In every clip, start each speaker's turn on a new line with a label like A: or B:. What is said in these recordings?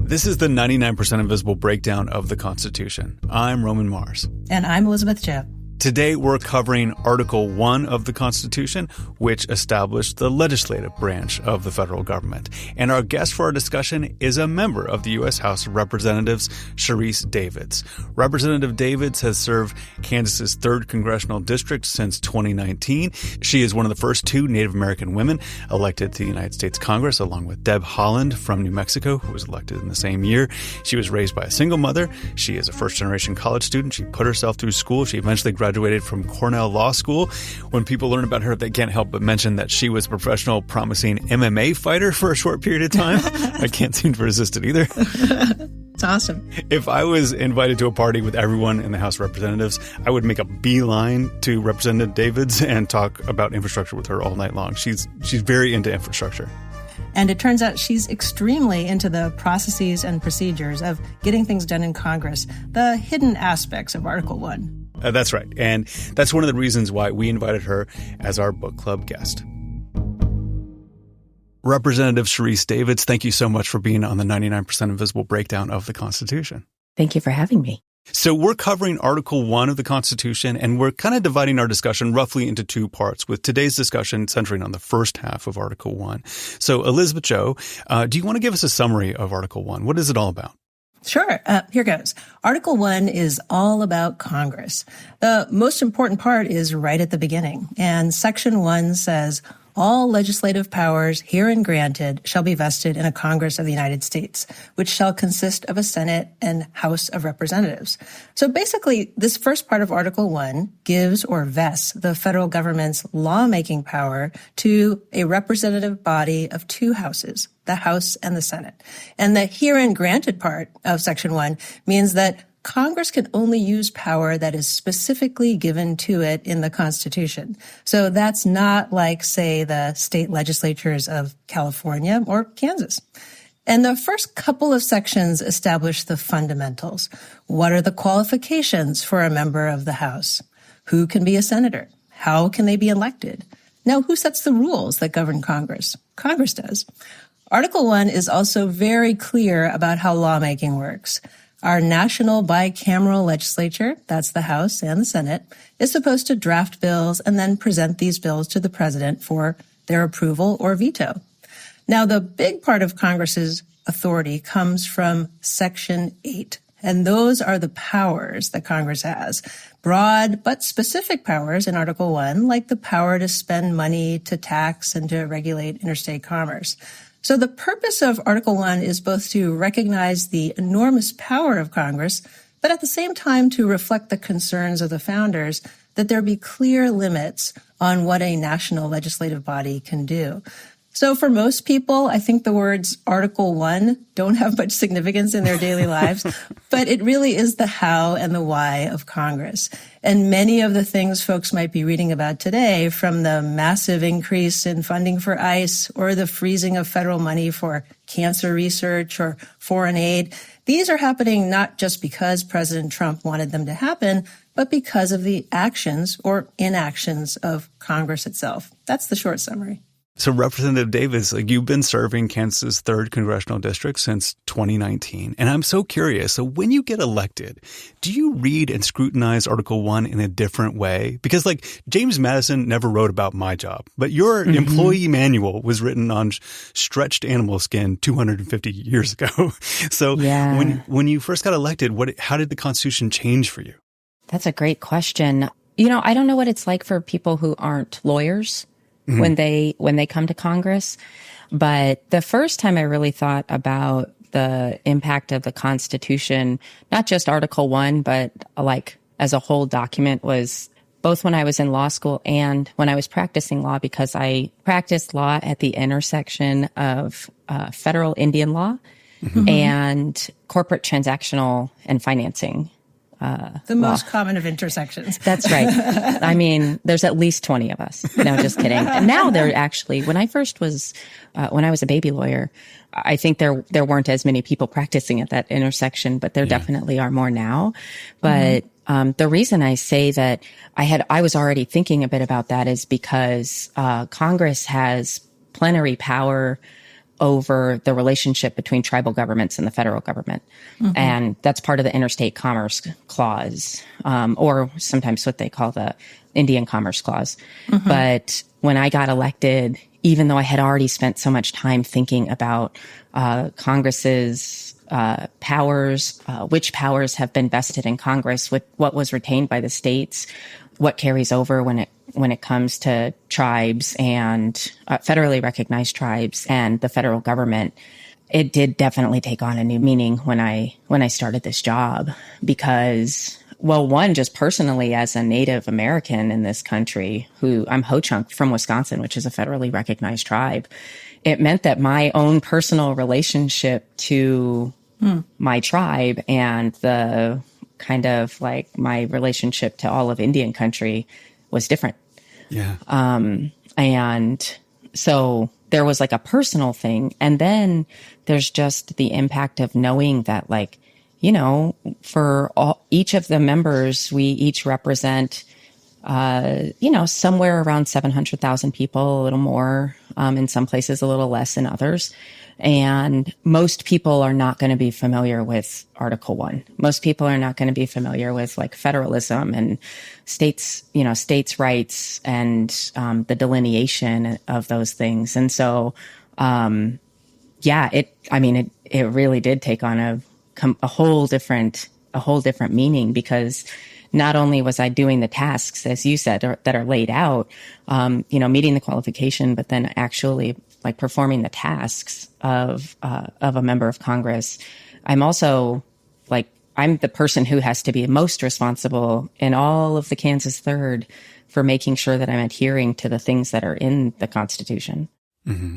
A: This is the 99% Invisible breakdown of the Constitution. I'm Roman Mars.
B: And I'm Elizabeth Jebb.
A: Today, we're covering Article 1 of the Constitution, which established the legislative branch of the federal government. And our guest for our discussion is a member of the U.S. House of Representatives, Sharice Davids. Representative Davids has served Kansas's 3rd Congressional District since 2019. She is one of the first 2 Native American women elected to the United States Congress, along with Deb Haaland from New Mexico, who was elected in the same year. She was raised by a single mother. She is a first-generation college student. She put herself through school. She eventually graduated from Cornell Law School. When people learn about her, they can't help but mention that she was a professional promising MMA fighter for a short period of time. I can't seem to resist it either.
B: It's awesome.
A: If I was invited to a party with everyone in the House of Representatives, I would make a beeline to Representative Davids and talk about infrastructure with her all night long. She's very into infrastructure.
B: And it turns out she's extremely into the processes and procedures of getting things done in Congress, the hidden aspects of Article 1.
A: That's right. And that's one of the reasons why we invited her as our book club guest. Representative Sharice Davids, thank you so much for being on the 99% Invisible breakdown of the Constitution.
C: Thank you for having me.
A: So we're covering Article 1 of the Constitution, and we're kind of dividing our discussion roughly into 2 parts, with today's discussion centering on the first half of Article 1. So Elizabeth Jo, do you want to give us a summary of Article 1? What is it all about?
B: Sure. Here goes. Article 1 is all about Congress. The most important part is right at the beginning. And Section 1 says, all legislative powers herein granted shall be vested in a Congress of the United States, which shall consist of a Senate and House of Representatives. So basically, this first part of Article 1 gives or vests the federal government's lawmaking power to a representative body of 2 houses, the House and the Senate. And the herein granted part of Section 1 means that Congress can only use power that is specifically given to it in the Constitution. So that's not like, say, the state legislatures of California or Kansas. And the first couple of sections establish the fundamentals. What are the qualifications for a member of the House? Who can be a senator? How can they be elected? Now, who sets the rules that govern Congress? Congress does. Article 1 is also very clear about how lawmaking works. Our national bicameral legislature, that's the House and the Senate, is supposed to draft bills and then present these bills to the president for their approval or veto. Now, the big part of Congress's authority comes from Section 8, and those are the powers that Congress has. Broad but specific powers in Article 1, like the power to spend money, to tax, and to regulate interstate commerce. So the purpose of Article 1 is both to recognize the enormous power of Congress, but at the same time to reflect the concerns of the founders that there be clear limits on what a national legislative body can do. So for most people, I think the words Article 1 don't have much significance in their daily lives, but it really is the how and the why of Congress. And many of the things folks might be reading about today, from the massive increase in funding for ICE or the freezing of federal money for cancer research or foreign aid, these are happening not just because President Trump wanted them to happen, but because of the actions or inactions of Congress itself. That's the short summary.
A: So Representative Davids, you've been serving Kansas's 3rd Congressional District since 2019. And I'm so curious. So when you get elected, do you read and scrutinize Article 1 in a different way? Because James Madison never wrote about my job, but your employee manual was written on stretched animal skin 250 years ago. So when you first got elected, how did the Constitution change for you?
C: That's a great question. I don't know what it's like for people who aren't lawyers. When they come to Congress. But the first time I really thought about the impact of the Constitution, not just Article 1, but as a whole document, was both when I was in law school and when I was practicing law, because I practiced law at the intersection of federal Indian law and corporate transactional and financing.
B: The most common of intersections.
C: That's right. I mean, there's at least 20 of us. No, just kidding. And now there actually, when I was a baby lawyer, I think there weren't as many people practicing at that intersection, but there definitely are more now. But the reason I say that I was already thinking a bit about that is because Congress has plenary power over the relationship between tribal governments and the federal government. And that's part of the Interstate Commerce Clause, or sometimes what they call the Indian Commerce Clause. But when I got elected, even though I had already spent so much time thinking about Congress's powers, which powers have been vested in Congress, what was retained by the states, what carries over when it comes to tribes and federally recognized tribes and the federal government, it did definitely take on a new meaning when I started this job because, well, one, just personally as a Native American in this country, who I'm Ho-Chunk from Wisconsin, which is a federally recognized tribe, it meant that my own personal relationship to my tribe and the kind of like my relationship to all of Indian country was different.
A: Yeah.
C: And so there was like a personal thing. And then there's just the impact of knowing that, like, you know, for each of the members, we each represent, somewhere around 700,000 people, a little more, in some places, a little less in others. And most people are not going to be familiar with Article 1. Most people are not going to be familiar with like federalism and states' rights and the delineation of those things. And so, it really did take on a whole different meaning because not only was I doing the tasks, as you said, that are laid out, meeting the qualification, but then actually like performing the tasks of a member of Congress. I'm also I'm the person who has to be most responsible in all of the Kansas Third for making sure that I'm adhering to the things that are in the Constitution.
A: Mm-hmm.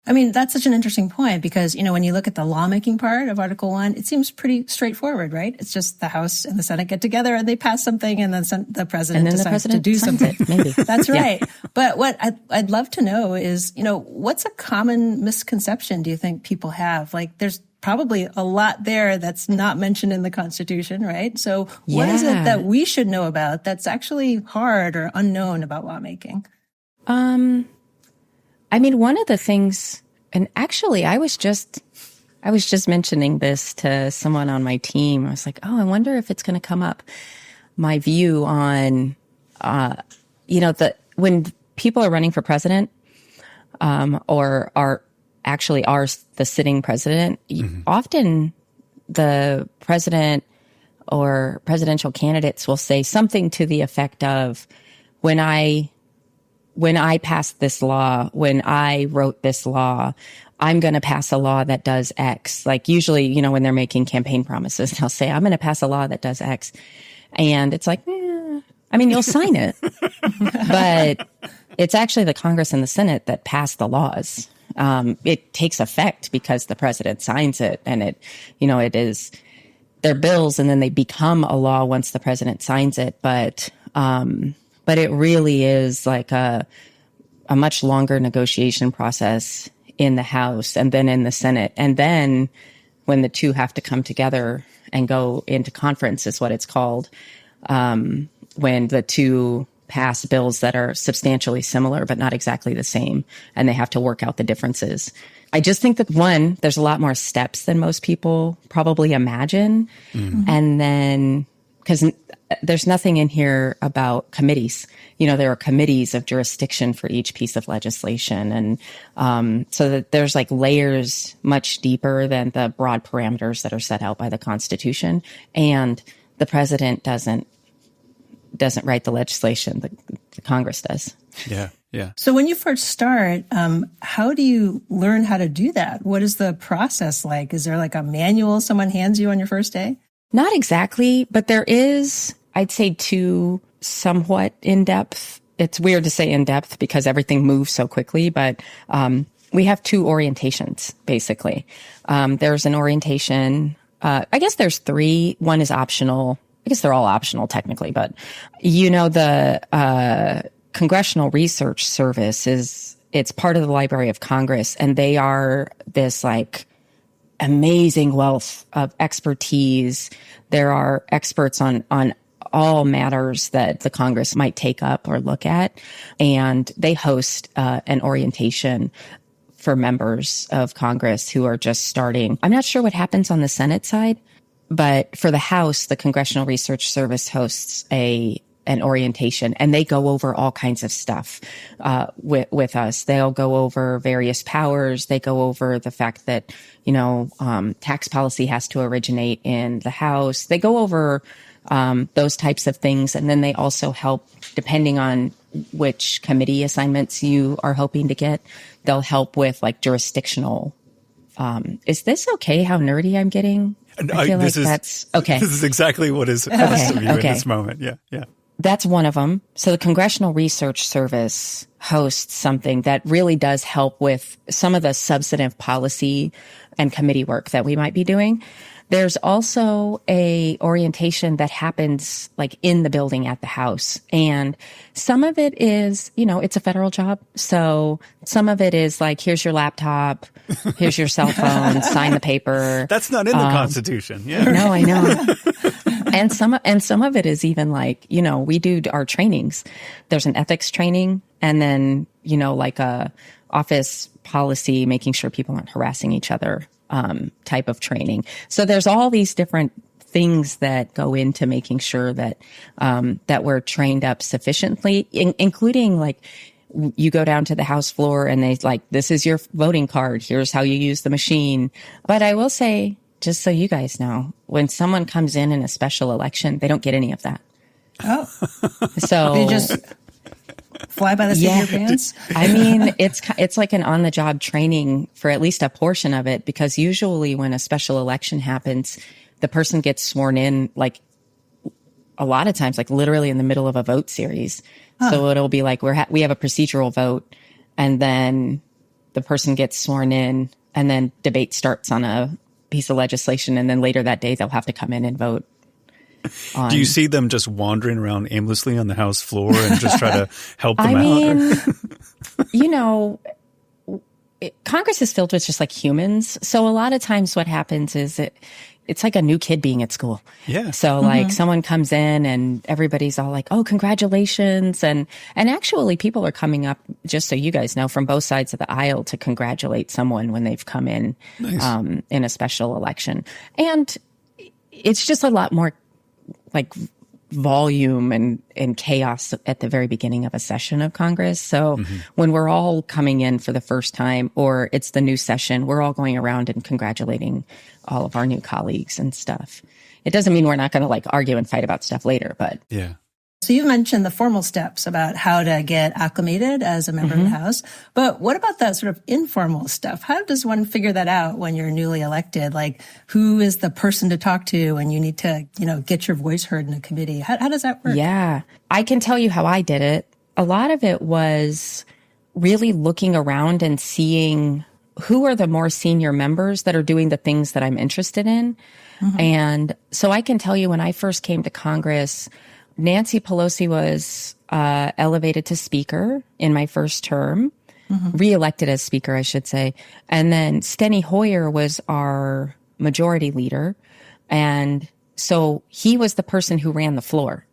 B: I mean, that's such an interesting point because, when you look at the lawmaking part of Article 1, it seems pretty straightforward, right? It's just the House and the Senate get together and they pass something and then the president decides to do something.
C: Maybe.
B: That's right. Yeah. But what I'd love to know is, what's a common misconception do you think people have? Like, there's probably a lot there that's not mentioned in the Constitution, right? So what is it that we should know about that's actually hard or unknown about lawmaking?
C: One of the things, and actually I was just mentioning this to someone on my team. I was like, I wonder if it's going to come up. My view on, when people are running for president, or are the sitting president, often the president or presidential candidates will say something to the effect of, when I passed this law, when I wrote this law, I'm going to pass a law that does X. Like usually, when they're making campaign promises, they'll say, I'm going to pass a law that does X. And it's like, you'll sign it. But it's actually the Congress and the Senate that pass the laws. It takes effect because the president signs it and it is their bills and then they become a law once the president signs it. But it really is like a much longer negotiation process in the House and then in the Senate. And then when the two have to come together and go into conference is what it's called, when the two pass bills that are substantially similar but not exactly the same, and they have to work out the differences. I just think that, one, there's a lot more steps than most people probably imagine. Mm-hmm. And then, because there's nothing in here about committees. There are committees of jurisdiction for each piece of legislation. And so that there's like layers much deeper than the broad parameters that are set out by the Constitution. And the president doesn't write the legislation. The Congress does.
A: Yeah. Yeah.
B: So when you first start, how do you learn how to do that? What is the process like? Is there like a manual someone hands you on your first day?
C: Not exactly, but there is, I'd say, two somewhat in-depth. It's weird to say in-depth because everything moves so quickly, but we have two orientations, basically. There's an orientation, I guess there's three. One is optional. I guess they're all optional technically, but the Congressional Research Service it's part of the Library of Congress, and they are this like amazing wealth of expertise. There are experts on all matters that the Congress might take up or look at, and they host an orientation for members of Congress who are just starting. I'm not sure what happens on the Senate side, but for the House, the Congressional Research Service hosts an orientation, and they go over all kinds of stuff with us. They'll go over various powers. They go over the fact that, tax policy has to originate in the House. They go over those types of things. And then they also help, depending on which committee assignments you are hoping to get, they'll help with like jurisdictional. Is this okay how nerdy I'm getting? I feel like that's okay.
A: This is exactly what is asked of you in this moment. Yeah.
C: That's one of them. So the Congressional Research Service hosts something that really does help with some of the substantive policy and committee work that we might be doing. There's also a orientation that happens like in the building at the House. And some of it is, it's a federal job. So some of it is like, here's your laptop, here's your cell phone, sign the paper.
A: That's not in the Constitution. Yeah.
C: No, I know. And some of it is even like, we do our trainings. There's an ethics training and then, like a office policy, making sure people aren't harassing each other, type of training. So there's all these different things that go into making sure that, that we're trained up sufficiently, including like, you go down to the House floor and they like, this is your voting card. Here's how you use the machine. But I will say, just so you guys know, when someone comes in a special election, they don't get any of that.
B: Oh.
C: So
B: you just fly by the seat of your pants?
C: I mean, it's like an on-the-job training for at least a portion of it, because usually when a special election happens, the person gets sworn in like a lot of times, like literally in the middle of a vote series. Huh. So it'll be like we have a procedural vote, and then the person gets sworn in, and then debate starts on a piece of legislation, and then later that day they'll have to come in and vote.
A: Do you see them just wandering around aimlessly on the House floor and just try to help them out?
C: Congress is filled with just like humans. So a lot of times what happens is it's like a new kid being at school.
A: Yeah.
C: So like someone comes in and everybody's all like, oh, congratulations. And actually people are coming up, just so you guys know, from both sides of the aisle to congratulate someone when they've come in, in a special election. And it's just a lot more like volume and chaos at the very beginning of a session of Congress. So when we're all coming in for the first time, or it's the new session, we're all going around and congratulating all of our new colleagues and stuff. It doesn't mean we're not going to like argue and fight about stuff later, but
A: yeah.
B: So you mentioned the formal steps about how to get acclimated as a member of the House, but what about that sort of informal stuff? How does one figure that out when you're newly elected? Like, who is the person to talk to when you need to, get your voice heard in a committee? How does that work?
C: Yeah, I can tell you how I did it. A lot of it was really looking around and seeing who are the more senior members that are doing the things that I'm interested in. And so I can tell you, when I first came to Congress, Nancy Pelosi was elevated to speaker in my first term, reelected as speaker, I should say. And then Steny Hoyer was our majority leader. And so he was the person who ran the floor.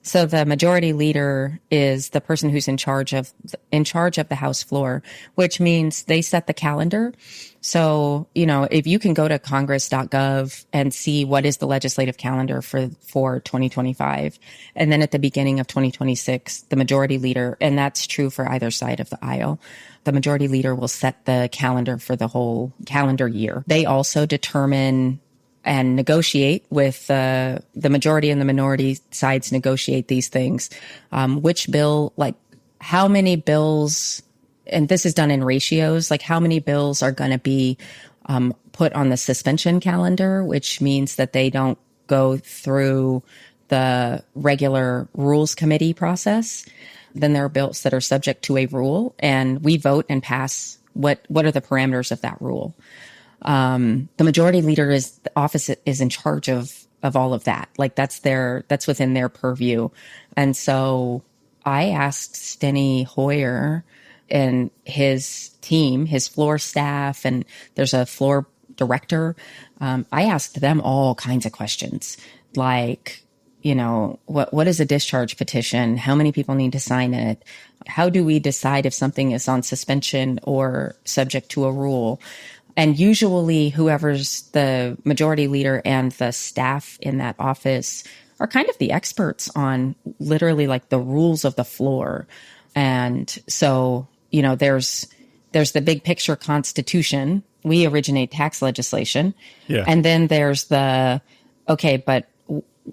C: So the majority leader is the person who's in charge of the House floor, which means they set the calendar. So, if you can go to congress.gov and see what is the legislative calendar for 2025, and then at the beginning of 2026, the majority leader, and that's true for either side of the aisle, the majority leader will set the calendar for the whole calendar year. They also determine and negotiate with the majority and the minority sides, negotiate these things. Which bill, like how many bills, and this is done in ratios, like how many bills are going to be put on the suspension calendar, which means that they don't go through the regular rules committee process. Then there are bills that are subject to a rule, and we vote and pass what are the parameters of that rule. The majority leader office is in charge of all of that. Like that's within their purview. And so I asked Steny Hoyer and his team, his floor staff, and there's a floor director. I asked them all kinds of questions, like, what is a discharge petition? How many people need to sign it? How do we decide if something is on suspension or subject to a rule? And usually whoever's the majority leader and the staff in that office are kind of the experts on literally like the rules of the floor. And so, there's the big picture Constitution. We originate tax legislation.
A: Yeah.
C: And then there's but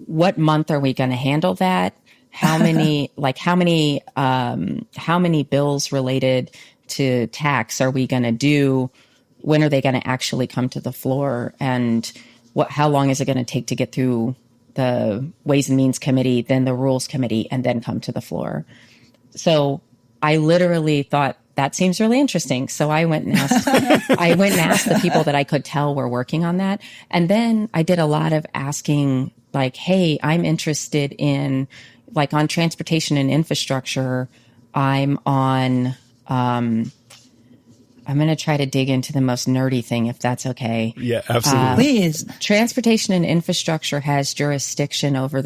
C: what month are we going to handle that? How many bills related to tax are we going to do? When are they going to actually come to the floor? And how long is it going to take to get through the Ways and Means Committee, then the Rules Committee, and then come to the floor? So I literally thought, that seems really interesting. So I went and asked the people that I could tell were working on that. And then I did a lot of asking, like, hey, I'm interested in, like, on transportation and infrastructure. I'm going to try to dig into the most nerdy thing, if that's okay.
A: Yeah, absolutely.
B: Please.
C: Transportation and infrastructure has jurisdiction over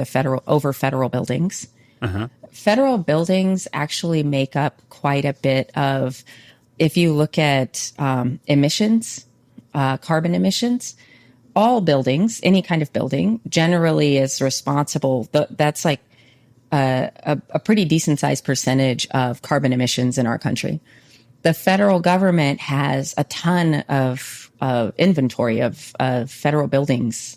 C: federal buildings. Uh-huh. Federal buildings actually make up quite a bit of, if you look at emissions, carbon emissions, all buildings, any kind of building generally is responsible. That's like a pretty decent sized percentage of carbon emissions in our country. The federal government has a ton of inventory of federal buildings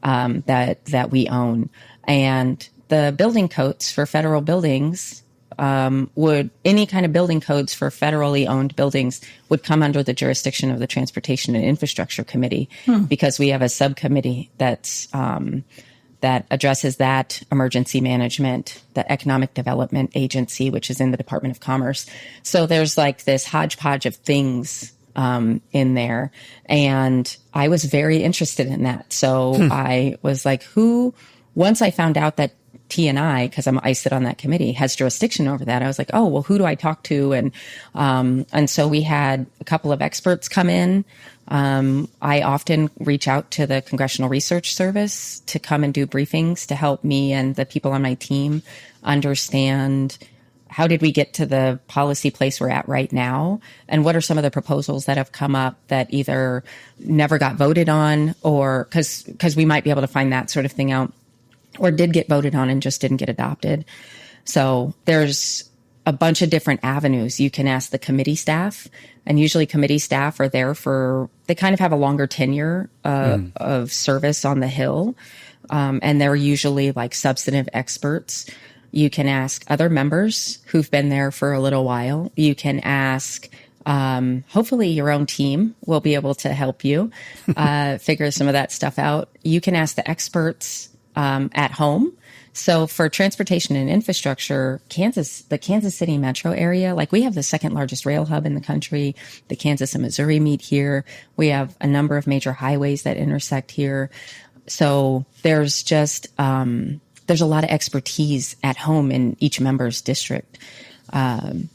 C: that we own, and the building codes for federal buildings any kind of building codes for federally owned buildings would come under the jurisdiction of the Transportation and Infrastructure Committee, because we have a subcommittee that addresses that, emergency management, the Economic Development Agency, which is in the Department of Commerce. So there's like this hodgepodge of things in there. And I was very interested in that. So I was like, once I found out that T&I, because I sit on that committee, has jurisdiction over that, I was like, oh, well, who do I talk to? And so we had a couple of experts come in. I often reach out to the Congressional Research Service to come and do briefings to help me and the people on my team understand, how did we get to the policy place we're at right now? And what are some of the proposals that have come up that either never got voted on, or because we might be able to find that sort of thing out, or did get voted on and just didn't get adopted. So there's a bunch of different avenues. You can ask the committee staff, and usually committee staff are there they kind of have a longer tenure of service on the Hill. And they're usually like substantive experts. You can ask other members who've been there for a little while. You can ask, hopefully your own team will be able to help you figure some of that stuff out. You can ask the experts at home. So for transportation and infrastructure, the Kansas City metro area, like, we have the second largest rail hub in the country. The Kansas and Missouri meet here. We have a number of major highways that intersect here. So there's just, there's a lot of expertise at home in each member's district. Did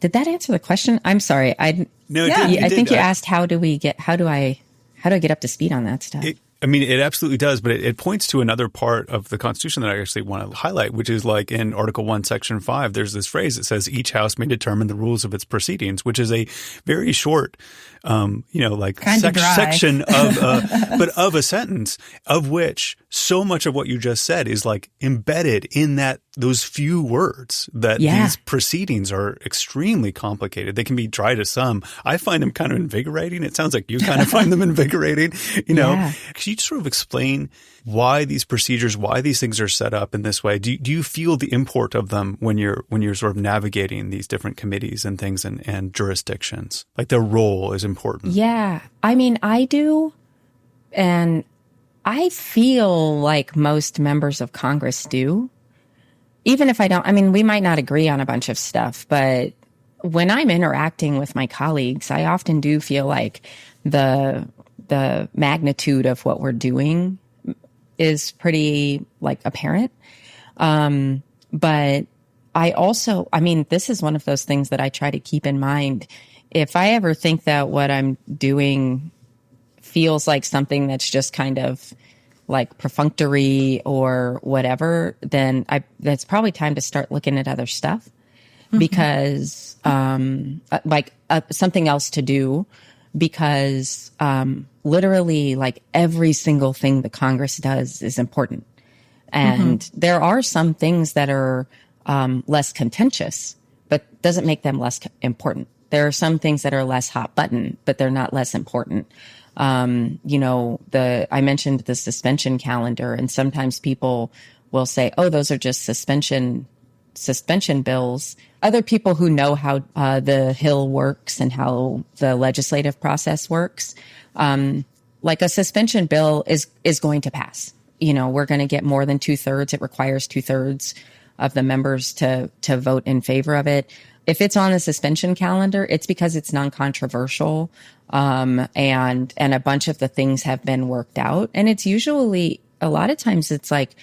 C: that answer the question? I'm sorry. I think you asked, how do I get up to speed on that stuff?
A: It absolutely does, but it points to another part of the Constitution that I actually want to highlight, which is like in Article 1, Section 5, there's this phrase that says each house may determine the rules of its proceedings, which is a very short, section of a sentence, of which so much of what you just said is like embedded in those few words, that these proceedings are extremely complicated. They can be dry to some. I find them kind of invigorating. It sounds like you kind of find them invigorating, Yeah. Can you sort of explain why these procedures, why these things are set up in this way? Do you feel the import of them when you're sort of navigating these different committees and things and jurisdictions? Like, their role is important.
C: Yeah. I do. And I feel like most members of Congress do. Even if I don't, we might not agree on a bunch of stuff, but when I'm interacting with my colleagues, I often do feel like the magnitude of what we're doing is pretty apparent. But I also, this is one of those things that I try to keep in mind. If I ever think that what I'm doing feels like something that's just kind of like perfunctory or whatever, then that's probably time to start looking at other stuff because something else to do because literally like every single thing the Congress does is important. And there are some things that are less contentious, but doesn't make them less important. There are some things that are less hot button, but they're not less important. I mentioned the suspension calendar, and sometimes people will say, "Oh, those are just suspension bills." Other people who know how the Hill works and how the legislative process works, like a suspension bill is going to pass. We're going to get more than 2/3. It requires 2/3 of the members to vote in favor of it. If it's on the suspension calendar, it's because it's non-controversial, and a bunch of the things have been worked out. And it's usually, a lot of times it's like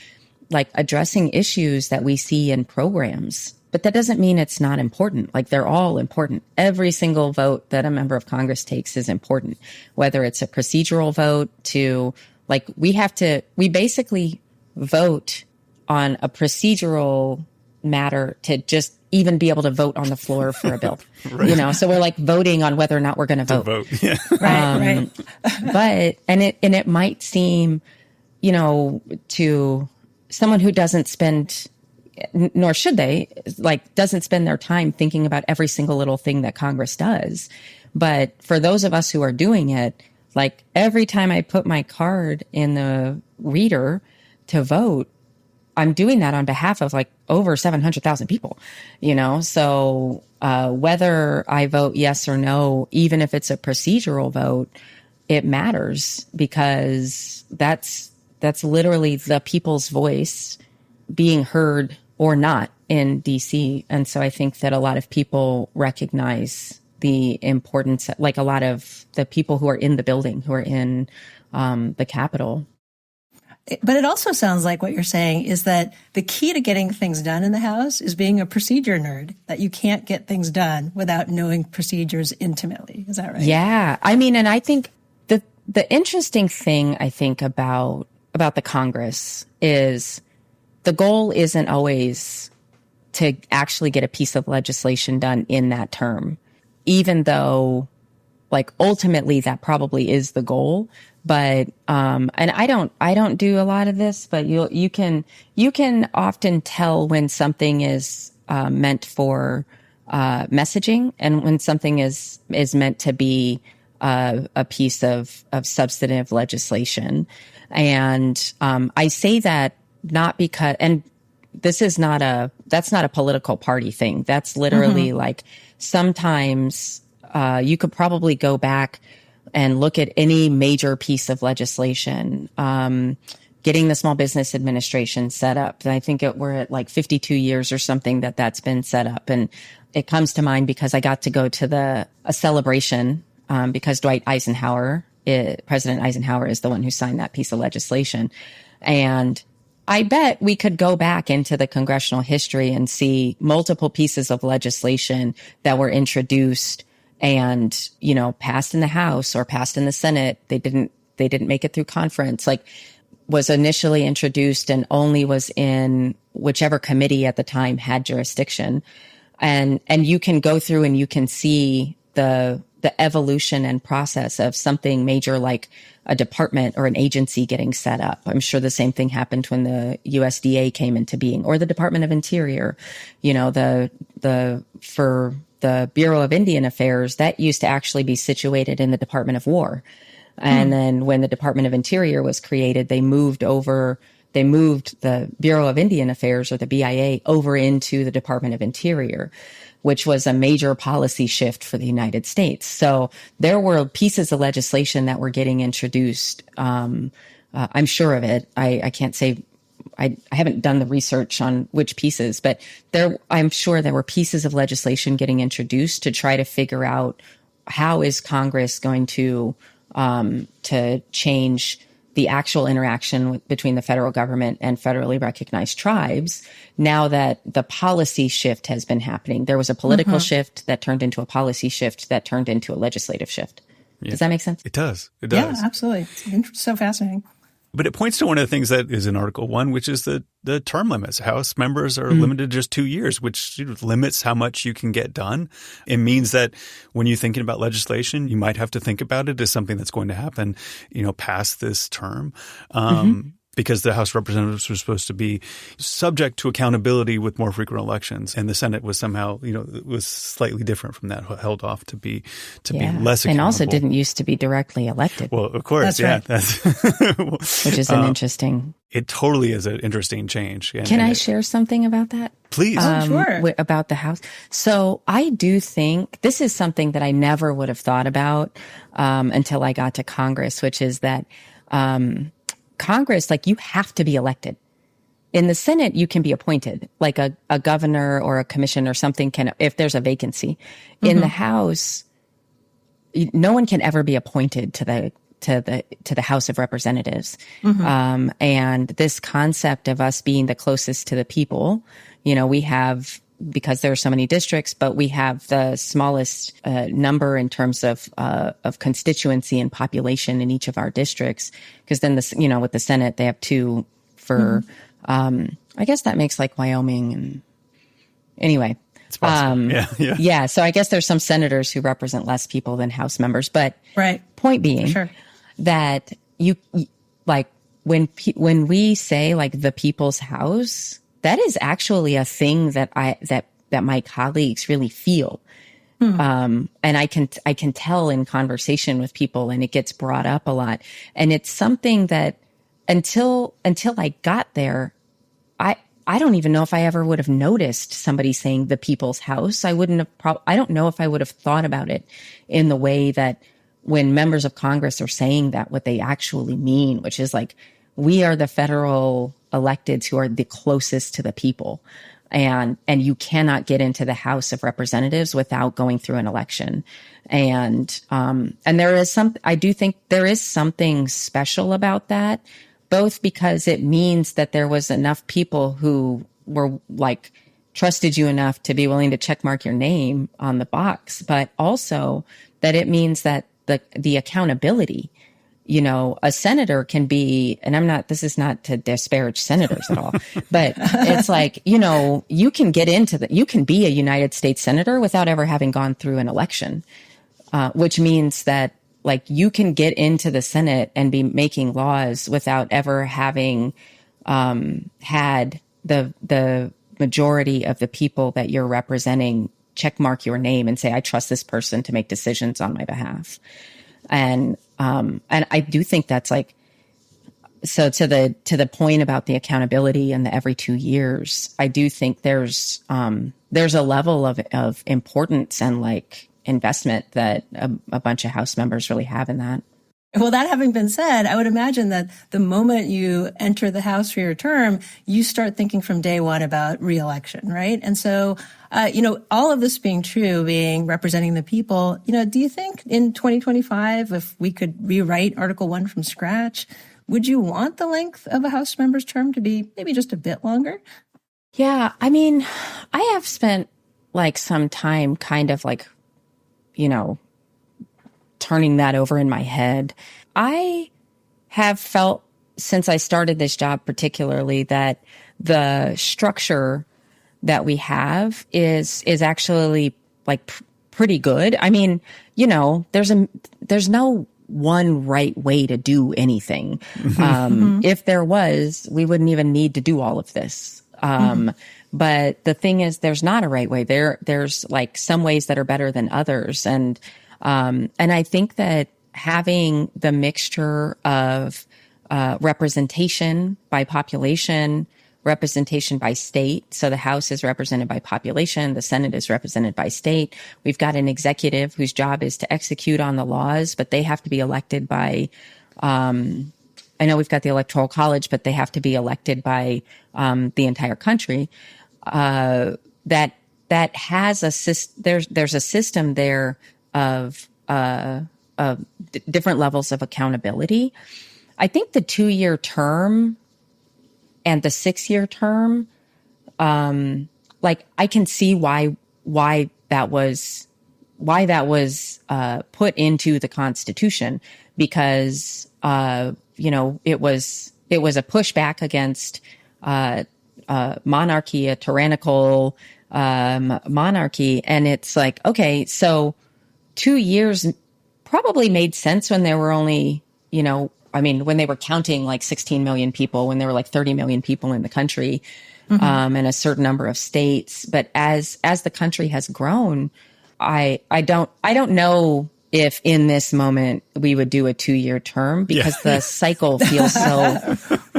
C: addressing issues that we see in programs. But that doesn't mean it's not important. Like, they're all important. Every single vote that a member of Congress takes is important, whether it's a procedural vote to, like, we basically vote on a procedural matter to just even be able to vote on the floor for a bill. Right. So we're like voting on whether or not we're going to vote.
A: Yeah.
B: Right.
C: But it might seem, to someone who doesn't spend, nor should they, doesn't spend their time thinking about every single little thing that Congress does. But for those of us who are doing it, like, every time I put my card in the reader to vote, I'm doing that on behalf of like over 700,000 people, So whether I vote yes or no, even if it's a procedural vote, it matters because that's literally the people's voice being heard or not in DC. And so I think that a lot of people recognize the importance, like a lot of the people who are in the building, who are in the Capitol.
B: But it also sounds like what you're saying is that the key to getting things done in the House is being a procedure nerd, that you can't get things done without knowing procedures intimately. Is that right?
C: Yeah. I mean, and I think the interesting thing, I think, about the Congress is the goal isn't always to actually get a piece of legislation done in that term, even though, like, ultimately that probably is the goal. But, and I don't do a lot of this, but you can often tell when something is, meant for, messaging and when something is meant to be, a piece of substantive legislation. And, I say that not because, and that's not a political party thing. That's literally like sometimes, you could probably go back and look at any major piece of legislation, getting the Small Business Administration set up. And I think we're at like 52 years or something that's been set up. And it comes to mind because I got to go to a celebration, because President Eisenhower is the one who signed that piece of legislation. And I bet we could go back into the congressional history and see multiple pieces of legislation that were introduced and, passed in the House or passed in the Senate. They didn't make it through conference, like was initially introduced and only was in whichever committee at the time had jurisdiction. And you can go through and you can see the evolution and process of something major like a department or an agency getting set up. I'm sure the same thing happened when the USDA came into being, or the Department of Interior, for the Bureau of Indian Affairs, that used to actually be situated in the Department of War. And then when the Department of Interior was created, they moved the Bureau of Indian Affairs, or the BIA, over into the Department of Interior, which was a major policy shift for the United States. So there were pieces of legislation that were getting introduced. I'm sure of it. I can't say, I haven't done the research on which pieces, but I'm sure there were pieces of legislation getting introduced to try to figure out how is Congress going to change the actual interaction between the federal government and federally recognized tribes, now that the policy shift has been happening. There was a political shift that turned into a policy shift that turned into a legislative shift. Yeah. Does that make sense?
A: It does.
B: Yeah, absolutely. It's so fascinating.
A: But it points to one of the things that is in Article 1, which is the term limits. House members are limited to just 2 years, which limits how much you can get done. It means that when you're thinking about legislation, you might have to think about it as something that's going to happen, past this term. Because the House of Representatives were supposed to be subject to accountability with more frequent elections. And the Senate was somehow, it was slightly different from that, held off to be less accountable.
C: And also didn't used to be directly elected.
A: Well, of course.
B: That's right.
C: Which is an interesting.
A: It totally is an interesting change.
C: Can I share something about that?
A: Please.
B: Sure.
C: About the House. So I do think this is something that I never would have thought about until I got to Congress, which is that Congress, you have to be elected. In the Senate, you can be appointed, like a governor or a commission or something if there's a vacancy. In the House, no one can ever be appointed to the House of Representatives. And this concept of us being the closest to the people, we have, because there are so many districts, but we have the smallest number in terms of constituency and population in each of our districts. Because then with the Senate, they have 2 for, I guess that makes like Wyoming. And anyway,
A: it's possible.
C: Yeah. So I guess there's some senators who represent less people than House members, but point being that when we say the people's house, that is actually a thing that my colleagues really feel. And I can tell in conversation with people, and it gets brought up a lot. And it's something that until I got there, I don't even know if I ever would have noticed somebody saying the people's house. I don't know if I would have thought about it in the way that when members of Congress are saying that, what they actually mean, which is we are the federal electeds who are the closest to the people. And you cannot get into the House of Representatives without going through an election. And there is I do think there is something special about that, both because it means that there was enough people who were trusted you enough to be willing to checkmark your name on the box, but also that it means that the accountability, a senator can be, and this is not to disparage senators at all, but it's you can get you can be a United States senator without ever having gone through an election, which means that you can get into the Senate and be making laws without ever having had the majority of the people that you're representing checkmark your name and say, I trust this person to make decisions on my behalf. And I do think that's so to the point about the accountability and the every 2 years, I do think there's a level of importance and investment that a bunch of House members really have in that.
B: Well, that having been said, I would imagine that the moment you enter the House for your term, you start thinking from day one about reelection, right? And so, all of this being true, representing the people, do you think in 2025, if we could rewrite Article 1 from scratch, would you want the length of a House member's term to be maybe just a bit longer?
C: Yeah. I mean, I have spent some time kind of turning that over in my head. I have felt since I started this job particularly that the structure that we have is actually pretty good. I mean, there's no one right way to do anything. If there was, we wouldn't even need to do all of this. But the thing is, there's not a right way. There's some ways that are better than others. And I think that having the mixture of representation by population, representation by state. So the House is represented by population. The Senate is represented by state. We've got an executive whose job is to execute on the laws, but they have to be elected by, I know we've got the Electoral College, but they have to be elected by the entire country. That has there's a system there of different levels of accountability. I think the 2-year term and the 6-year term, I can see why that was put into the Constitution, because it was a pushback against monarchy, a tyrannical monarchy. And it's like, okay, so 2 years probably made sense when there were only, when they were counting like 16 million people, when there were like 30 million people in the country, and a certain number of states. But as the country has grown, I don't know if in this moment we would do a 2-year term, because the cycle feels so,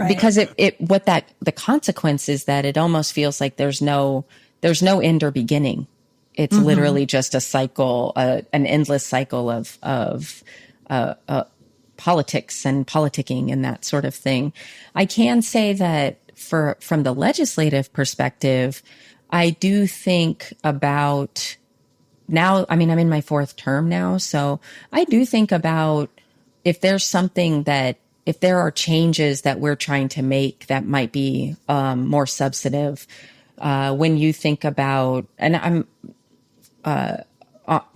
C: because the consequence is that it almost feels like there's no end or beginning. It's literally just a cycle, an endless cycle of politics and politicking and that sort of thing. I can say that from the legislative perspective, I do think about now, I'm in my 4th term now, so I do think about if there's if there are changes that we're trying to make that might be more substantive. When you think about, and I'm,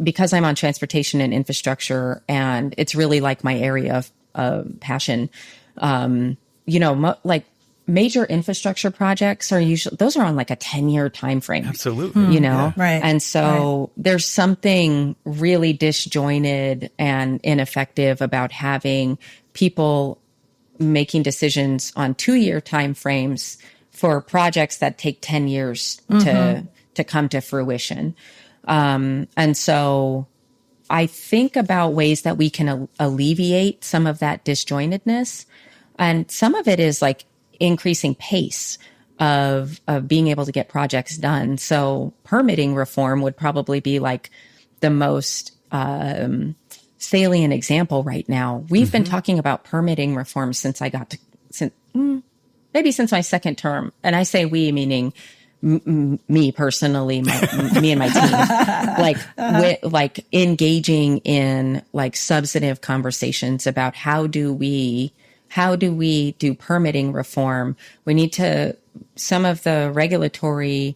C: because I'm on transportation and infrastructure, and it's really like my area of passion, like major infrastructure projects are usually, those are on like a 10-year time frame.
A: Absolutely.
B: Right.
C: And so there's something really disjointed and ineffective about having people making decisions on 2-year time frames for projects that take 10 years to come to fruition. And so I think about ways that we can alleviate some of that disjointedness. And some of it is like increasing pace of being able to get projects done. So permitting reform would probably be like the most salient example right now. We've been talking about permitting reform since I got to, maybe since my 2nd term. And I say we, meaning me personally, me and my team, like engaging in like substantive conversations about how do we do permitting reform. We need to, some of the regulatory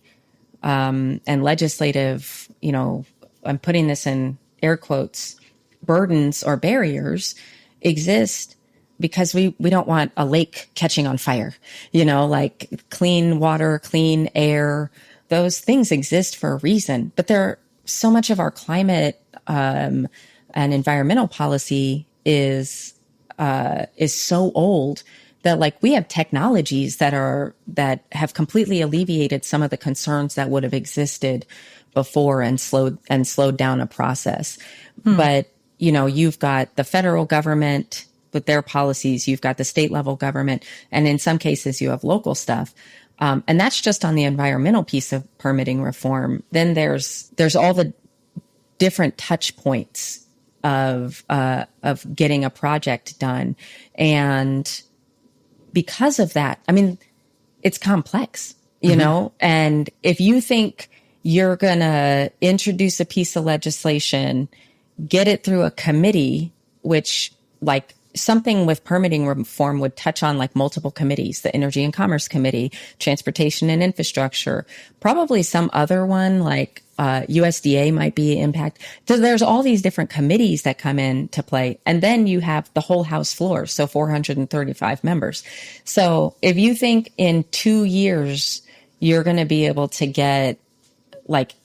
C: and legislative, I'm putting this in air quotes, burdens or barriers exist because we don't want a lake catching on fire, like clean water, clean air, those things exist for a reason. But so much of our climate and environmental policy is so old that like we have technologies that have completely alleviated some of the concerns that would have existed before and slowed down a process. But, you've got the federal government with their policies, you've got the state level government, and in some cases you have local stuff. And that's just on the environmental piece of permitting reform. Then there's all the different touch points of getting a project done. And because of that, it's complex, and if you think you're going to introduce a piece of legislation, get it through a committee, which like something with permitting reform would touch on like multiple committees, the Energy and Commerce Committee, Transportation and Infrastructure, probably some other one like USDA might be impact. So there's all these different committees that come into play. And then you have the whole House floor, so 435 members. So if you think in 2 years, you're going to be able to get like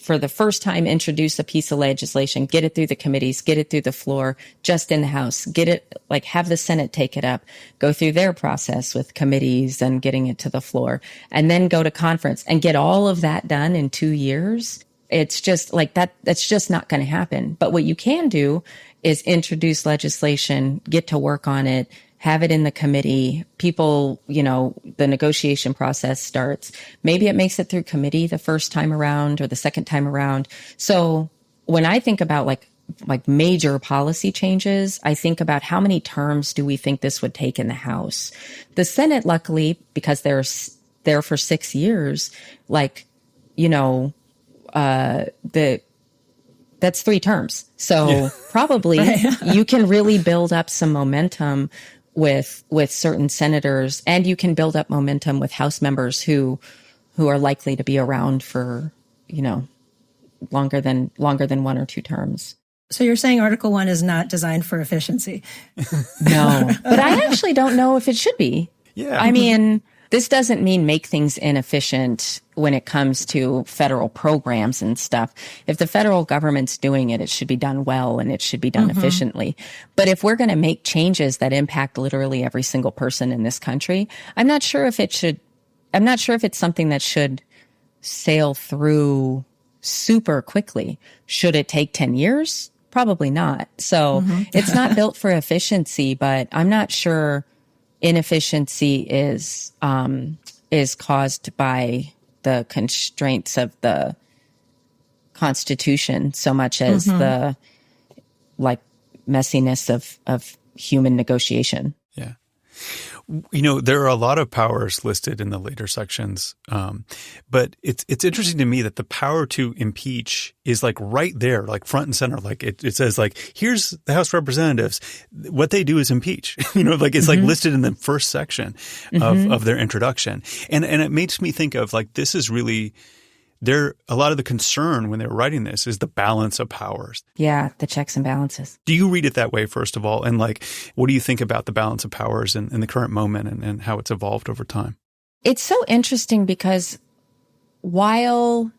C: for the first time, introduce a piece of legislation, get it through the committees, get it through the floor, just in the House, get it, like have the Senate take it up, go through their process with committees and getting it to the floor, and then go to conference and get all of that done in 2 years. It's just like that's just not going to happen. But what you can do is introduce legislation, get to work on it, have it in the committee. People, the negotiation process starts. Maybe it makes it through committee the first time around or the second time around. So when I think about like major policy changes, I think about how many terms do we think this would take in the House? The Senate, luckily, because they're there for 6 years, that's 3 terms. So probably you can really build up some momentum with certain senators, and you can build up momentum with House members who are likely to be around for, longer than 1 or 2 terms.
B: So you're saying Article 1 is not designed for efficiency?
C: No, but I actually don't know if it should be.
A: Yeah.
C: I mean, this doesn't mean make things inefficient when it comes to federal programs and stuff. If the federal government's doing it, it should be done well and it should be done efficiently. But if we're going to make changes that impact literally every single person in this country, I'm not sure if it's something that should sail through super quickly. Should it take 10 years? Probably not. So it's not built for efficiency, but I'm not sure inefficiency is caused by the constraints of the Constitution so much as the messiness of human negotiation.
A: Yeah. You know, there are a lot of powers listed in the later sections, but it's interesting to me that the power to impeach is like right there, like front and center. Like it says like, here's the House of Representatives. What they do is impeach. You know, like it's like listed in the first section of their introduction, and it makes me think of like this is really. A lot of the concern when they were writing this is the balance of powers.
C: Yeah, the checks and balances.
A: Do you read it that way, first of all? And like, what do you think about the balance of powers in the current moment and how it's evolved over time?
C: It's so interesting because while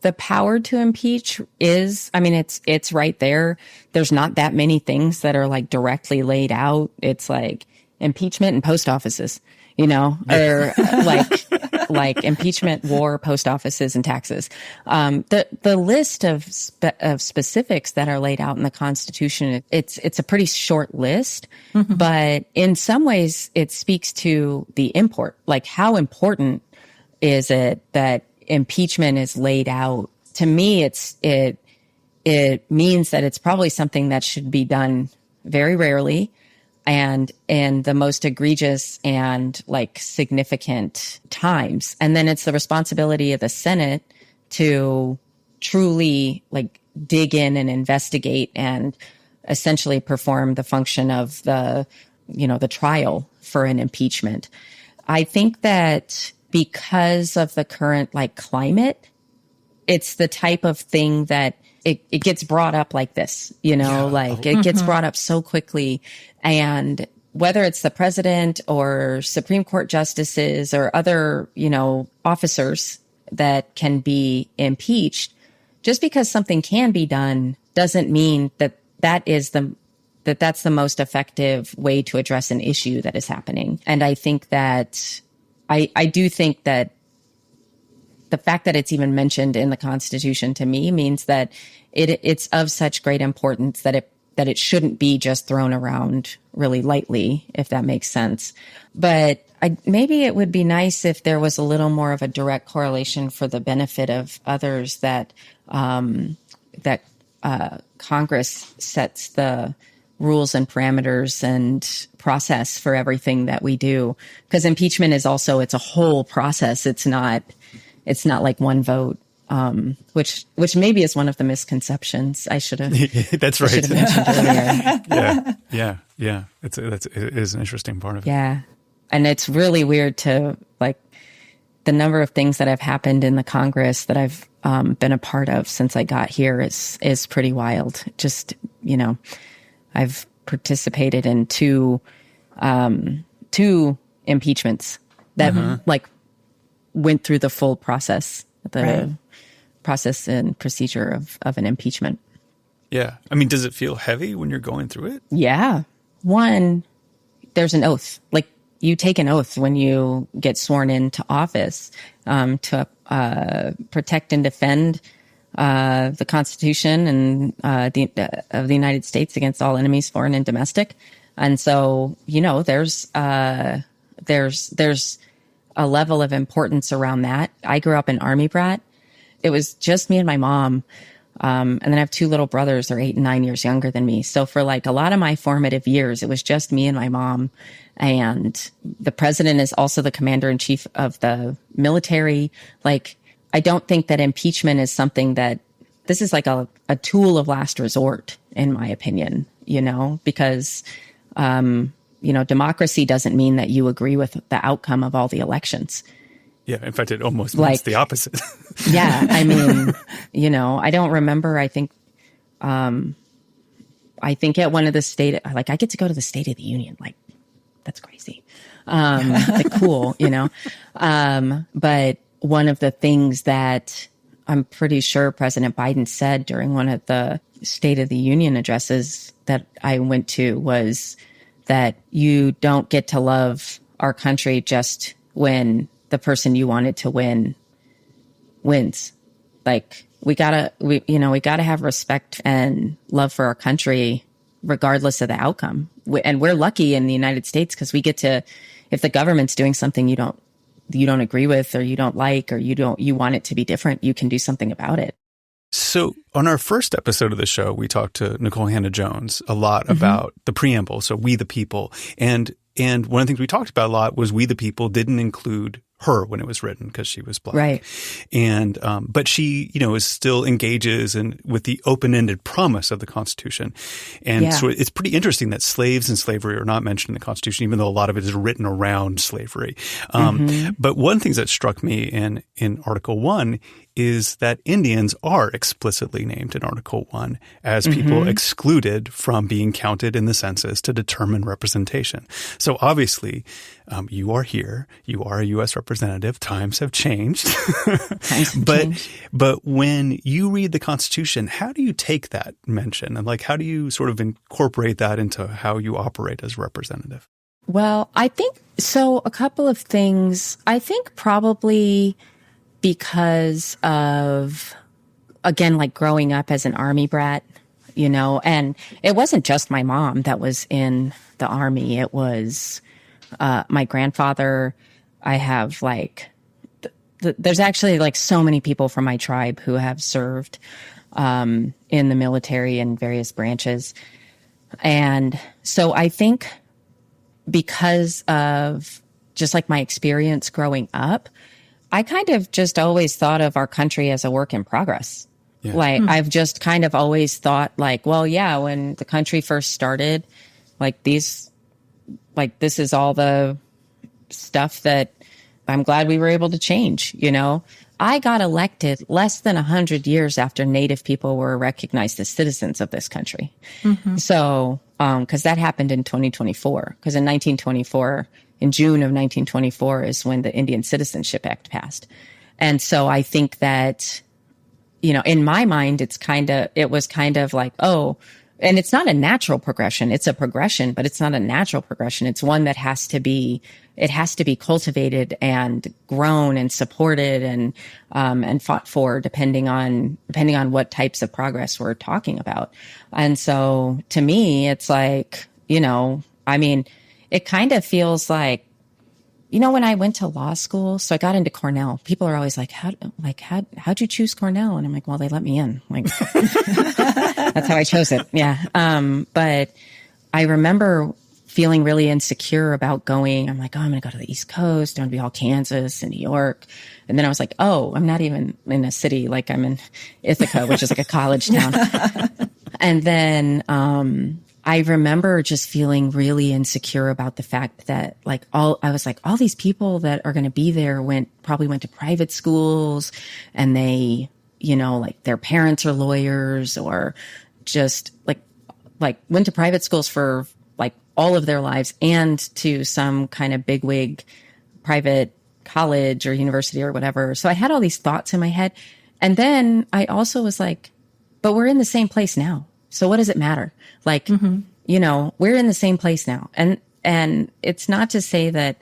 C: the power to impeach is, I mean, it's right there. There's not that many things that are like directly laid out. It's like impeachment and post offices, you know, or like impeachment, war, post offices, and taxes. The list of specifics that are laid out in the Constitution, it's a pretty short list, but in some ways it speaks to the import. Like, how important is it that impeachment is laid out? To me, it means that it's probably something that should be done very rarely, and in the most egregious and like significant times. And then it's the responsibility of the Senate to truly like dig in and investigate and essentially perform the function of the trial for an impeachment. I think that because of the current like climate, it's the type of thing that it gets brought up like this, you know, it gets brought up so quickly. And whether it's the president or Supreme Court justices or other, officers that can be impeached, just because something can be done doesn't mean that that's the most effective way to address an issue that is happening. And I think that I do think that the fact that it's even mentioned in the Constitution to me means that it's of such great importance that it shouldn't be just thrown around really lightly, if that makes sense. But maybe it would be nice if there was a little more of a direct correlation for the benefit of others that Congress sets the rules and parameters and process for everything that we do. Because impeachment is also, it's a whole process. It's not like one vote, which maybe is one of the misconceptions I should have.
A: That's right.
C: Should have mentioned earlier.
A: Yeah. It is an interesting part of it.
C: Yeah, and it's really weird to like the number of things that have happened in the Congress that I've been a part of since I got here is pretty wild. Just I've participated in two impeachments that went through the full process, process and procedure of an impeachment.
A: Yeah. I mean, does it feel heavy when you're going through it?
C: Yeah. One, there's an oath. Like, you take an oath when you get sworn into office to protect and defend the Constitution and of the United States against all enemies, foreign and domestic. And so, there's a level of importance around that. I grew up an Army brat. It was just me and my mom. And then I have two little brothers. They're 8 and 9 years younger than me. So for like a lot of my formative years, it was just me and my mom. And the president is also the commander in chief of the military. Like, I don't think that impeachment is something that this is like a tool of last resort, in my opinion, because, democracy doesn't mean that you agree with the outcome of all the elections.
A: Yeah. In fact, it almost means the opposite.
C: Yeah. I mean, I don't remember. I think I think at one of the I get to go to the State of the Union. Like, that's crazy. Like, cool, But one of the things that I'm pretty sure President Biden said during one of the State of the Union addresses that I went to was that you don't get to love our country just when the person you wanted to win wins. Like, we gotta have respect and love for our country regardless of the outcome. And we're lucky in the United States because we get to, if the government's doing something you don't agree with, or you don't like, or you want it to be different, you can do something about it.
A: So on our first episode of the show, we talked to Nicole Hannah-Jones a lot about the preamble. So we the people. And one of the things we talked about a lot was we the people didn't include her when it was written because she was Black.
C: Right.
A: And, but she, is still engages with the open-ended promise of the Constitution. And so it's pretty interesting that slaves and slavery are not mentioned in the Constitution, even though a lot of it is written around slavery. But one of the things that struck me in Article 1 is that Indians are explicitly named in Article 1 as people excluded from being counted in the census to determine representation. So obviously, you are here. You are a U.S. representative. Times have changed. But when you read the Constitution, how do you take that mention? And how do you sort of incorporate that into how you operate as a representative?
C: Well, I think so. A couple of things. I think probably because of, again, growing up as an Army brat, and it wasn't just my mom that was in the Army. It was my grandfather. I have there's actually so many people from my tribe who have served in the military in various branches. And so I think because of just my experience growing up, I kind of just always thought of our country as a work in progress. Yeah. I've just kind of always thought well, yeah, when the country first started, this is all the stuff that I'm glad we were able to change, I got elected less than 100 years after Native people were recognized as citizens of this country. So, because that happened in 2024, because in 1924, in June of 1924 is when the Indian Citizenship Act passed. And so I think that, in my mind, it was kind of oh, and it's not a natural progression. It's a progression, but it's not a natural progression. It's one that has to be cultivated and grown and supported and fought for depending on what types of progress we're talking about. And so to me, it's it kind of feels when I went to law school, so I got into Cornell, people are always how'd you choose Cornell? And I'm well, they let me in. That's how I chose it. Yeah. But I remember feeling really insecure about going. I'm oh, I'm going to go to the East Coast. I'm going to be all Kansas and New York. And then I was oh, I'm not even in a city. I'm in Ithaca, which is a college town. And then, I remember just feeling really insecure about the fact that all these people that are going to be there probably went to private schools, and they, their parents are lawyers, or just went to private schools for all of their lives, and to some kind of bigwig private college or university or whatever. So I had all these thoughts in my head. And then I also was but we're in the same place now. So what does it matter? We're in the same place now. And it's not to say that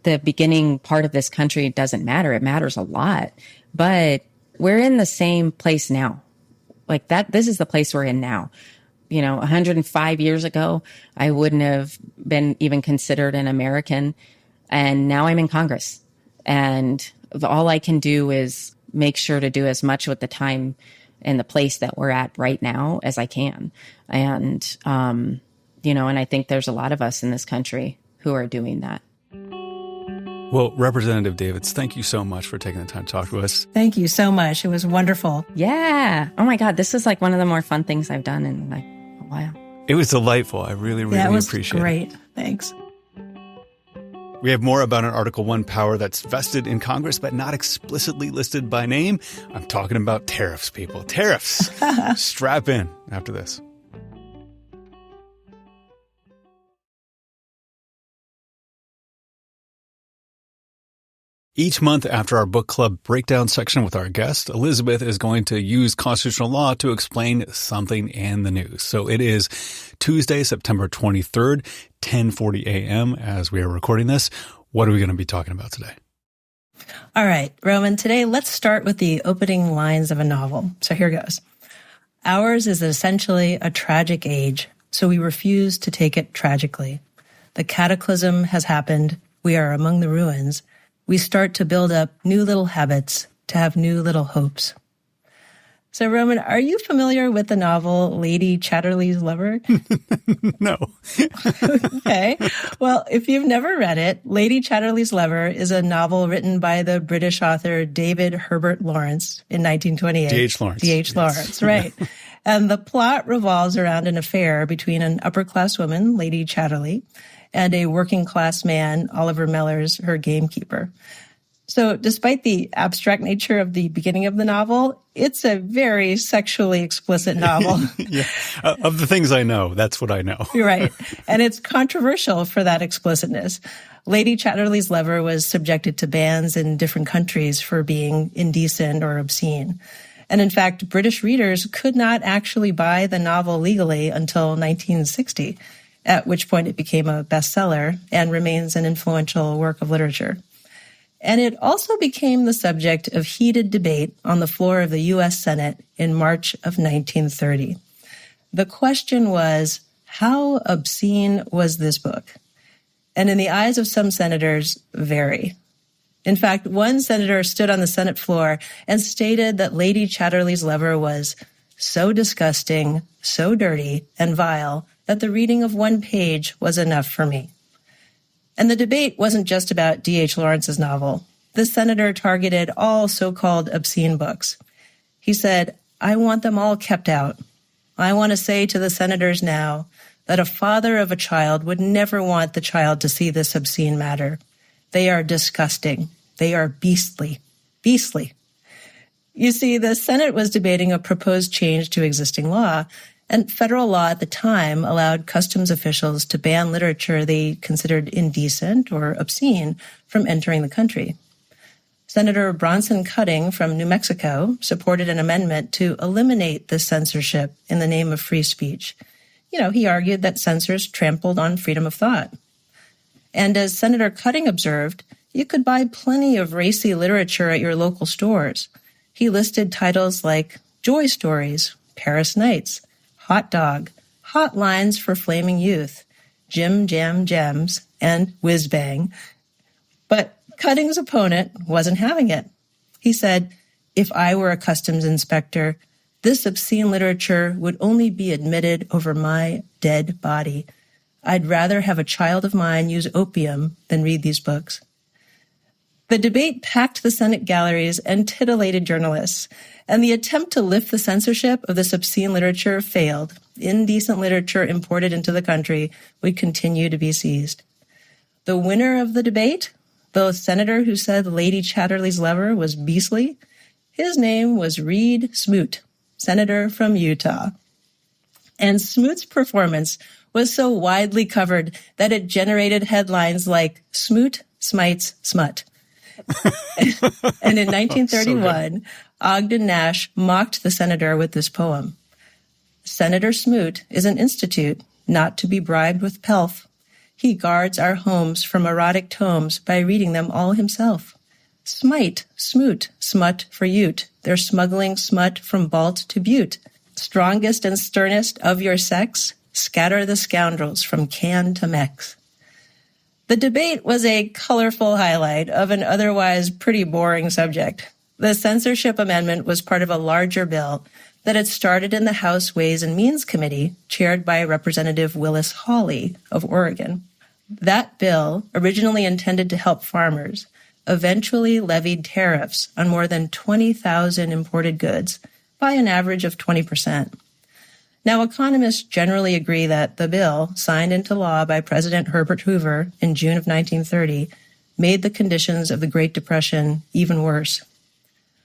C: the beginning part of this country doesn't matter. It matters a lot, but we're in the same place now. This is the place we're in now. 105 years ago, I wouldn't have been even considered an American. And now I'm in Congress. And all I can do is make sure to do as much with the time and the place that we're at right now as I can. And, and I think there's a lot of us in this country who are doing that.
A: Well, Representative Davids, thank you so much for taking the time to talk to us.
B: Thank you so much. It was wonderful.
C: Yeah. Oh my God. This is one of the more fun things I've done in a while.
A: It was delightful. I really, really appreciate it.
B: Great. Thanks.
A: We have more about an Article 1 power that's vested in Congress but not explicitly listed by name. I'm talking about tariffs, people. Tariffs. Strap in after this. Each month after our book club breakdown section with our guest, Elizabeth is going to use constitutional law to explain something in the news. So it is Tuesday, September 23rd, 10:40 a.m. as we are recording this. What are we going to be talking about today?
B: All right, Roman, today let's start with the opening lines of a novel. So here goes. Ours is essentially a tragic age, so we refuse to take it tragically. The cataclysm has happened. We are among the ruins. We start to build up new little habits, to have new little hopes. So, Roman, are you familiar with the novel Lady Chatterley's Lover?
A: No.
B: Okay. Well, if you've never read it, Lady Chatterley's Lover is a novel written by the British author David Herbert Lawrence in 1928.
A: D.H. Lawrence.
B: D.H.
A: Yes.
B: Lawrence, right. And the plot revolves around an affair between an upper-class woman, Lady Chatterley, and a working-class man, Oliver Mellors, her gamekeeper. So despite the abstract nature of the beginning of the novel, it's a very sexually explicit novel.
A: Yeah. Of the things I know, that's what I know.
B: You're right. And it's controversial for that explicitness. Lady Chatterley's Lover was subjected to bans in different countries for being indecent or obscene. And in fact, British readers could not actually buy the novel legally until 1960. At which point it became a bestseller and remains an influential work of literature. And it also became the subject of heated debate on the floor of the U.S. Senate in March of 1930. The question was, how obscene was this book? And in the eyes of some senators, very. In fact, one senator stood on the Senate floor and stated that Lady Chatterley's Lover was so disgusting, so dirty, and vile that the reading of one page was enough for me. And the debate wasn't just about D.H. Lawrence's novel. The senator targeted all so-called obscene books. He said, I want them all kept out. I want to say to the senators now that a father of a child would never want the child to see this obscene matter. They are disgusting. They are beastly. Beastly. You see, the Senate was debating a proposed change to existing law, and federal law at the time allowed customs officials to ban literature they considered indecent or obscene from entering the country. Senator Bronson Cutting from New Mexico supported an amendment to eliminate this censorship in the name of free speech. He argued that censors trampled on freedom of thought. And as Senator Cutting observed, you could buy plenty of racy literature at your local stores. He listed titles like Joy Stories, Paris Nights, Hot Dog, Hotlines for Flaming Youth, Jim Jam Gems, and Whiz Bang. But Cutting's opponent wasn't having it. He said, if I were a customs inspector, this obscene literature would only be admitted over my dead body. I'd rather have a child of mine use opium than read these books. The debate packed the Senate galleries and titillated journalists, and the attempt to lift the censorship of this obscene literature failed. Indecent literature imported into the country would continue to be seized. The winner of the debate, the senator who said Lady Chatterley's Lover was beastly, his name was Reed Smoot, senator from Utah. And Smoot's performance was so widely covered that it generated headlines like Smoot Smites Smut. And in 1931, Ogden Nash mocked the senator with this poem. Senator Smoot is an institute not to be bribed with pelf. He guards our homes from erotic tomes by reading them all himself. Smite, smoot, smut for Ute. They're smuggling smut from Balt to Butte. Strongest and sternest of your sex, scatter the scoundrels from Can to Mex. The debate was a colorful highlight of an otherwise pretty boring subject. The censorship amendment was part of a larger bill that had started in the House Ways and Means Committee, chaired by Representative Willis Hawley of Oregon. That bill, originally intended to help farmers, eventually levied tariffs on more than 20,000 imported goods by an average of 20%. Now, economists generally agree that the bill, signed into law by President Herbert Hoover in June of 1930, made the conditions of the Great Depression even worse.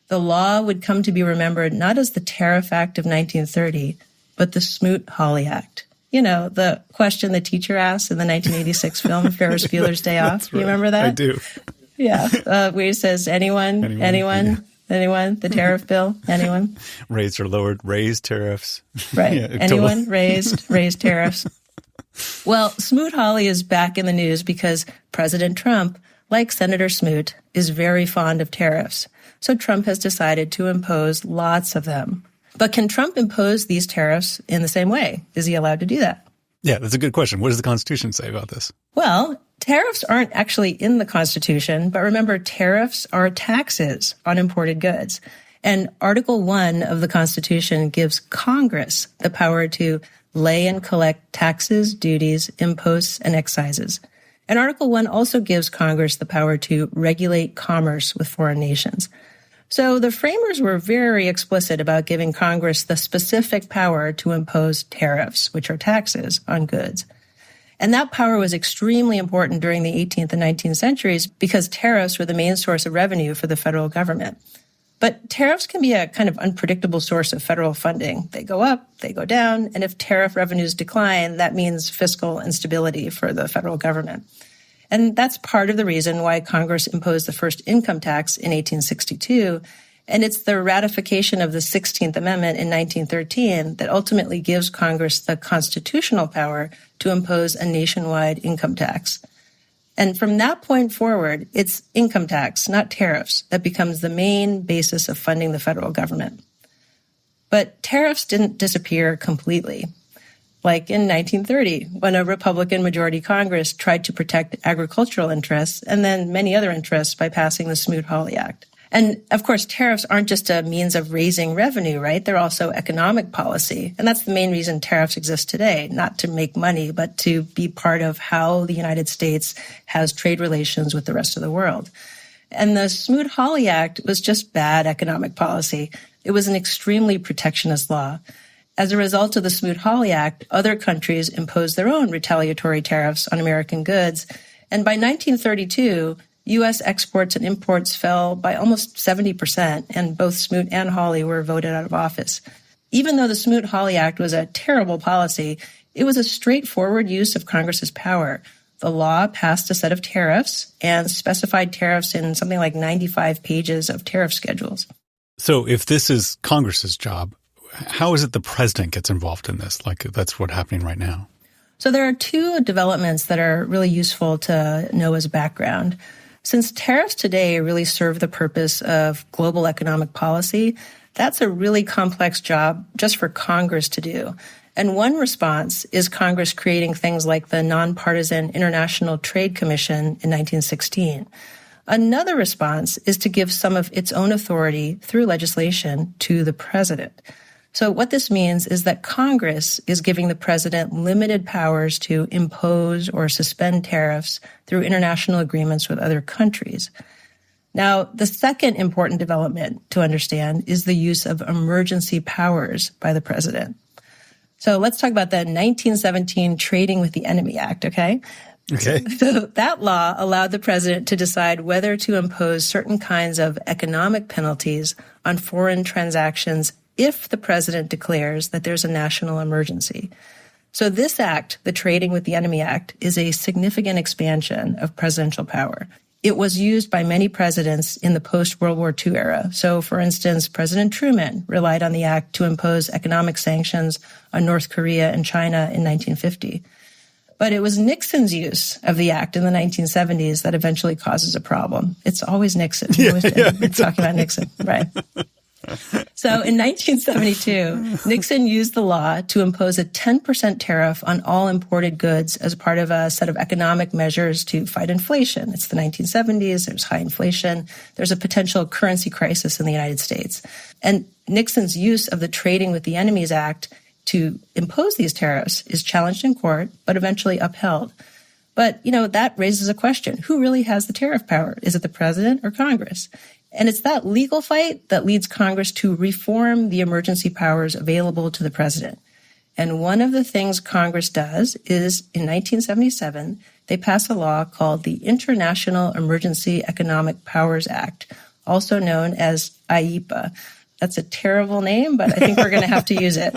B: The law would come to be remembered not as the Tariff Act of 1930, but the Smoot-Hawley Act. You know, the question the teacher asked in the 1986 film Ferris Bueller's Day Off.
A: That's right.
B: You remember that?
A: I do.
B: Yeah, where he says, anyone, the tariff bill, anyone?
A: Raised or lowered, raised tariffs.
B: Right.
A: Yeah,
B: anyone raised tariffs. Well, Smoot-Hawley is back in the news because President Trump, like Senator Smoot, is very fond of tariffs. So Trump has decided to impose lots of them. But can Trump impose these tariffs in the same way? Is he allowed to do that?
A: Yeah, that's a good question. What does the Constitution say about this?
B: Well, tariffs aren't actually in the Constitution, but remember, tariffs are taxes on imported goods. And Article 1 of the Constitution gives Congress the power to lay and collect taxes, duties, imposts, and excises. And Article 1 also gives Congress the power to regulate commerce with foreign nations. So the framers were very explicit about giving Congress the specific power to impose tariffs, which are taxes on goods. And that power was extremely important during the 18th and 19th centuries because tariffs were the main source of revenue for the federal government. But tariffs can be a kind of unpredictable source of federal funding. They go up, they go down, and if tariff revenues decline, that means fiscal instability for the federal government. And that's part of the reason why Congress imposed the first income tax in 1862. And it's the ratification of the 16th Amendment in 1913 that ultimately gives Congress the constitutional power to impose a nationwide income tax. And from that point forward, it's income tax, not tariffs, that becomes the main basis of funding the federal government. But tariffs didn't disappear completely. Like in 1930, when a Republican majority Congress tried to protect agricultural interests and then many other interests by passing the Smoot-Hawley Act. And of course, tariffs aren't just a means of raising revenue, right? They're also economic policy. And that's the main reason tariffs exist today, not to make money, but to be part of how the United States has trade relations with the rest of the world. And the Smoot-Hawley Act was just bad economic policy. It was an extremely protectionist law. As a result of the Smoot-Hawley Act, other countries imposed their own retaliatory tariffs on American goods. And by 1932, U.S. exports and imports fell by almost 70%, and both Smoot and Hawley were voted out of office. Even though the Smoot-Hawley Act was a terrible policy, it was a straightforward use of Congress's power. The law passed a set of tariffs and specified tariffs in something like 95 pages of tariff schedules.
A: So if this is Congress's job, how is it the president gets involved in this? Like, that's what's happening right now.
B: So there are two developments that are really useful to know as background. Since tariffs today really serve the purpose of global economic policy, that's a really complex job just for Congress to do. And one response is Congress creating things like the Nonpartisan International Trade Commission in 1916. Another response is to give some of its own authority through legislation to the president. So what this means is that Congress is giving the president limited powers to impose or suspend tariffs through international agreements with other countries. Now, the second important development to understand is the use of emergency powers by the president. So let's talk about the 1917 Trading with the Enemy Act, okay?
A: Okay.
B: So that law allowed the president to decide whether to impose certain kinds of economic penalties on foreign transactions if the president declares that there's a national emergency. So this act, the Trading with the Enemy Act, is a significant expansion of presidential power. It was used by many presidents in the post-World War II era. So, for instance, President Truman relied on the act to impose economic sanctions on North Korea and China in 1950. But it was Nixon's use of the act in the 1970s that eventually causes a problem. It's always Nixon. We're talking about Nixon, right? So in 1972, Nixon used the law to impose a 10% tariff on all imported goods as part of a set of economic measures to fight inflation. It's the 1970s. There's high inflation. There's a potential currency crisis in the United States. And Nixon's use of the Trading with the Enemies Act to impose these tariffs is challenged in court, but eventually upheld. But, that raises a question. Who really has the tariff power? Is it the president or Congress? And it's that legal fight that leads Congress to reform the emergency powers available to the president. And one of the things Congress does is, in 1977, they pass a law called the International Emergency Economic Powers Act, also known as AIPA. That's a terrible name, but I think we're going to have to use it.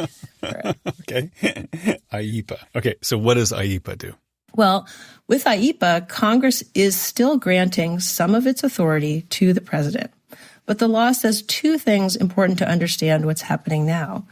A: Okay. AIPA. Okay, so what does AIPA do?
B: Well, with AIPA, Congress is still granting some of its authority to the president. But the law says two things important to understand what's happening now.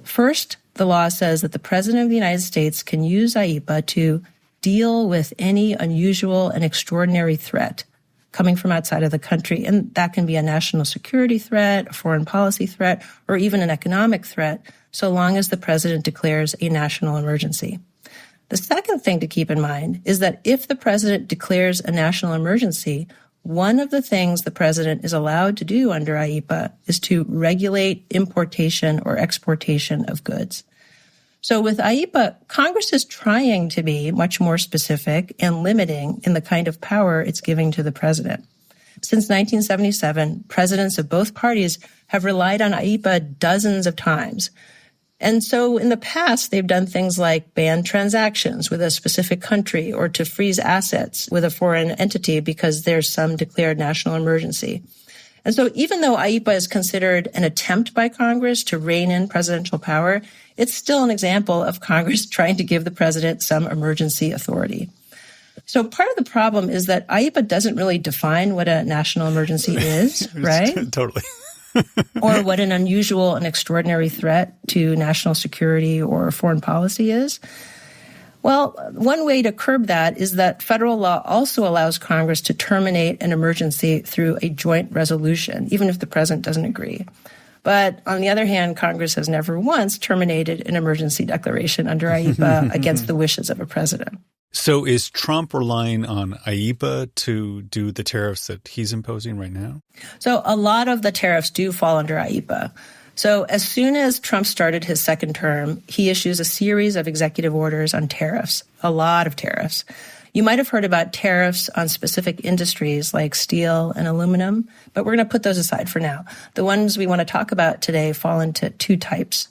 B: First, the law says that the President of the United States can use AIPA to deal with any unusual and extraordinary threat coming from outside of the country. And that can be a national security threat, a foreign policy threat, or even an economic threat, so long as the President declares a national emergency. The second thing to keep in mind is that if the President declares a national emergency, one of the things the President is allowed to do under AIPA is to regulate importation or exportation of goods. So with AIPA, Congress is trying to be much more specific and limiting in the kind of power it's giving to the President. Since 1977, presidents of both parties have relied on AIPA dozens of times. And so in the past, they've done things like ban transactions with a specific country or to freeze assets with a foreign entity because there's some declared national emergency. And so even though AIPA is considered an attempt by Congress to rein in presidential power, it's still an example of Congress trying to give the president some emergency authority. So part of the problem is that AIPA doesn't really define what a national emergency is, right?
A: Totally.
B: Or what an unusual and extraordinary threat to national security or foreign policy is. Well, one way to curb that is that federal law also allows Congress to terminate an emergency through a joint resolution, even if the president doesn't agree. But on the other hand, Congress has never once terminated an emergency declaration under AIPA against the wishes of a president.
A: So is Trump relying on AIPA to do the tariffs that he's imposing right now?
B: So a lot of the tariffs do fall under AIPA. So as soon as Trump started his second term, he issues a series of executive orders on tariffs, a lot of tariffs. You might have heard about tariffs on specific industries like steel and aluminum, but we're going to put those aside for now. The ones we want to talk about today fall into two types.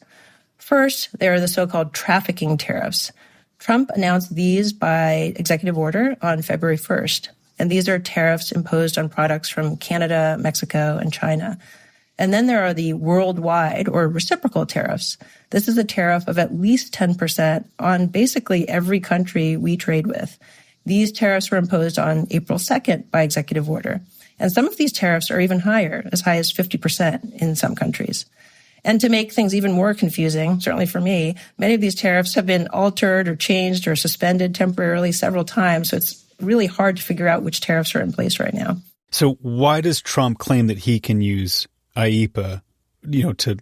B: First, there are the so-called trafficking tariffs. Trump announced these by executive order on February 1st, and these are tariffs imposed on products from Canada, Mexico, and China. And then there are the worldwide or reciprocal tariffs. This is a tariff of at least 10% on basically every country we trade with. These tariffs were imposed on April 2nd by executive order. And some of these tariffs are even higher, as high as 50% in some countries. And to make things even more confusing, certainly for me, many of these tariffs have been altered or changed or suspended temporarily several times. So it's really hard to figure out which tariffs are in place right now.
A: So why does Trump claim that he can use AIPA, to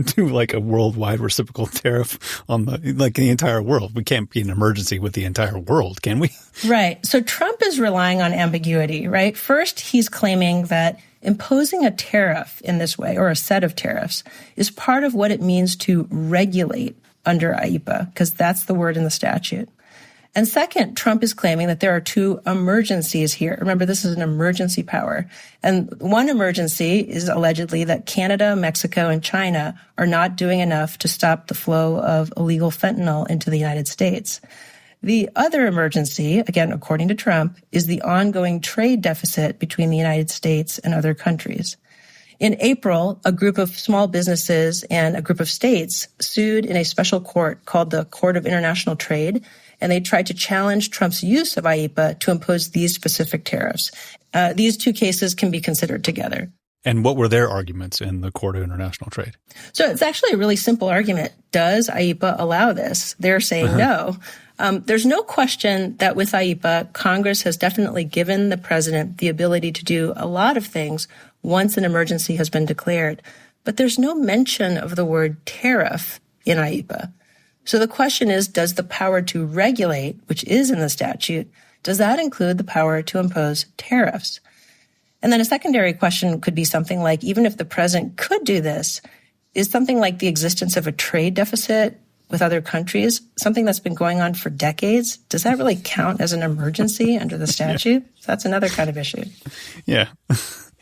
A: do like a worldwide reciprocal tariff on the entire world? We can't be an emergency with the entire world, can we?
B: Right. So Trump is relying on ambiguity, right? First, he's claiming that imposing a tariff in this way, or a set of tariffs, is part of what it means to regulate under AIPA, because that's the word in the statute. And second, Trump is claiming that there are two emergencies here. Remember, this is an emergency power. And one emergency is allegedly that Canada, Mexico, and China are not doing enough to stop the flow of illegal fentanyl into the United States. The other emergency, again, according to Trump, is the ongoing trade deficit between the United States and other countries. In April, a group of small businesses and a group of states sued in a special court called the Court of International Trade, and they tried to challenge Trump's use of AIPA to impose these specific tariffs. These two cases can be considered together.
A: And what were their arguments in the Court of International Trade?
B: So it's actually a really simple argument. Does AIPA allow this? They're saying no. There's no question that with AIPA, Congress has definitely given the president the ability to do a lot of things once an emergency has been declared. But there's no mention of the word tariff in AIPA. So the question is, does the power to regulate, which is in the statute, does that include the power to impose tariffs? And then a secondary question could be something like, even if the president could do this, is something like the existence of a trade deficit with other countries, something that's been going on for decades, does that really count as an emergency under the statute? Yeah. So that's another kind of issue.
A: Yeah.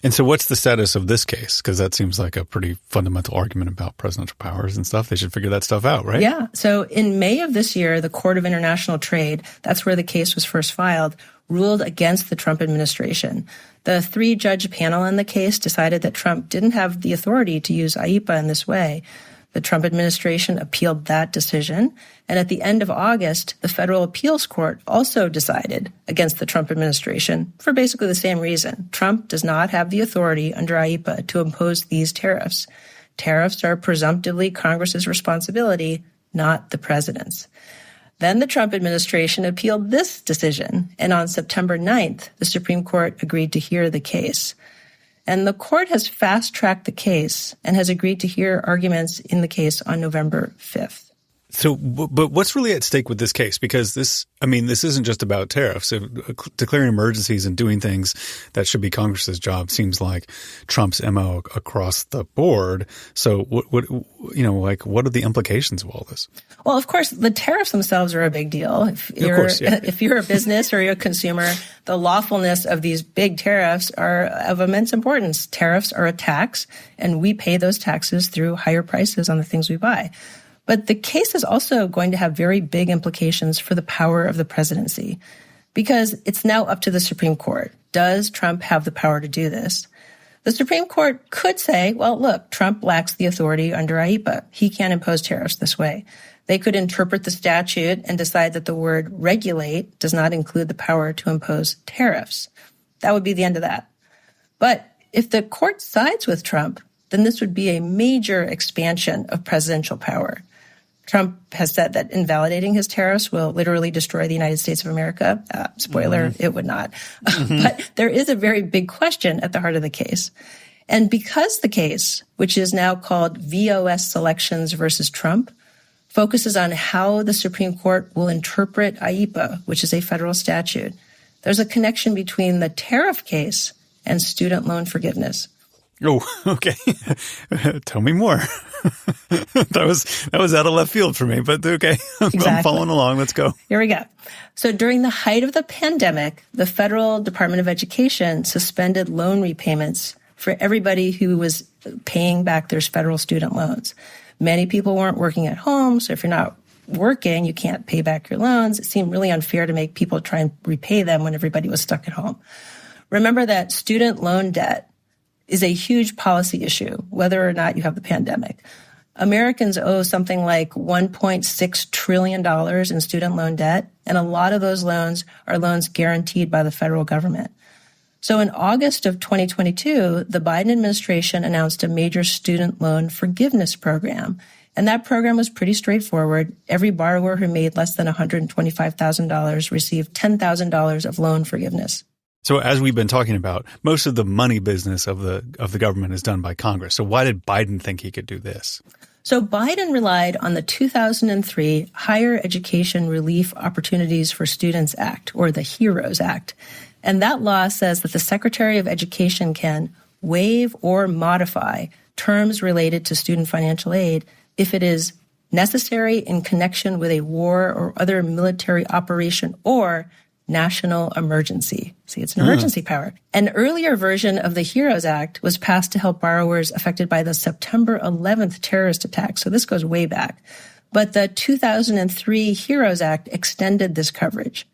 A: And so what's the status of this case? Because that seems like a pretty fundamental argument about presidential powers and stuff. They should figure that stuff out, right?
B: Yeah. So in May of this year, the Court of International Trade, that's where the case was first filed, ruled against the Trump administration. The 3-judge panel in the case decided that Trump didn't have the authority to use AIPA in this way. The Trump administration appealed that decision. And at the end of August, the Federal Appeals Court also decided against the Trump administration for basically the same reason. Trump does not have the authority under AIPA to impose these tariffs. Tariffs are presumptively Congress's responsibility, not the president's. Then the Trump administration appealed this decision, and on September 9th, the Supreme Court agreed to hear the case. And the court has fast-tracked the case and has agreed to hear arguments in the case on November 5th.
A: So, but what's really at stake with this case? Because this isn't just about tariffs. Declaring emergencies and doing things that should be Congress's job seems like Trump's MO across the board. So what are the implications of all this?
B: Well, of course, the tariffs themselves are a big deal. If you're a business or you're a consumer, the lawfulness of these big tariffs are of immense importance. Tariffs are a tax, and we pay those taxes through higher prices on the things we buy. But the case is also going to have very big implications for the power of the presidency, because it's now up to the Supreme Court. Does Trump have the power to do this? The Supreme Court could say, well, look, Trump lacks the authority under AIPA. He can't impose tariffs this way. They could interpret the statute and decide that the word regulate does not include the power to impose tariffs. That would be the end of that. But if the court sides with Trump, then this would be a major expansion of presidential power. Trump has said that invalidating his tariffs will literally destroy the United States of America. Spoiler, it would not. But there is a very big question at the heart of the case. And because the case, which is now called VOS Selections versus Trump, focuses on how the Supreme Court will interpret AIPA, which is a federal statute, there's a connection between the tariff case and student loan forgiveness.
A: Oh, okay. Tell me more. That was out of left field for me, but okay. Exactly. I'm following along. Let's go.
B: Here we go. So during the height of the pandemic, the Federal Department of Education suspended loan repayments for everybody who was paying back their federal student loans. Many people weren't working at home, so if you're not working, you can't pay back your loans. It seemed really unfair to make people try and repay them when everybody was stuck at home. Remember that student loan debt is a huge policy issue, whether or not you have the pandemic. Americans owe something like $1.6 trillion in student loan debt, and a lot of those loans are loans guaranteed by the federal government. So in August of 2022, the Biden administration announced a major student loan forgiveness program, and that program was pretty straightforward. Every borrower who made less than $125,000 received $10,000 of loan forgiveness.
A: So as we've been talking about, most of the money business of the government is done by Congress. So why did Biden think he could do this?
B: So Biden relied on the 2003 Higher Education Relief Opportunities for Students Act, or the HEROES Act. And that law says that the Secretary of Education can waive or modify terms related to student financial aid if it is necessary in connection with a war or other military operation or national emergency. See, it's an emergency power. An earlier version of the HEROES Act was passed to help borrowers affected by the September 11th terrorist attack. So this goes way back. But the 2003 HEROES Act extended this coverage.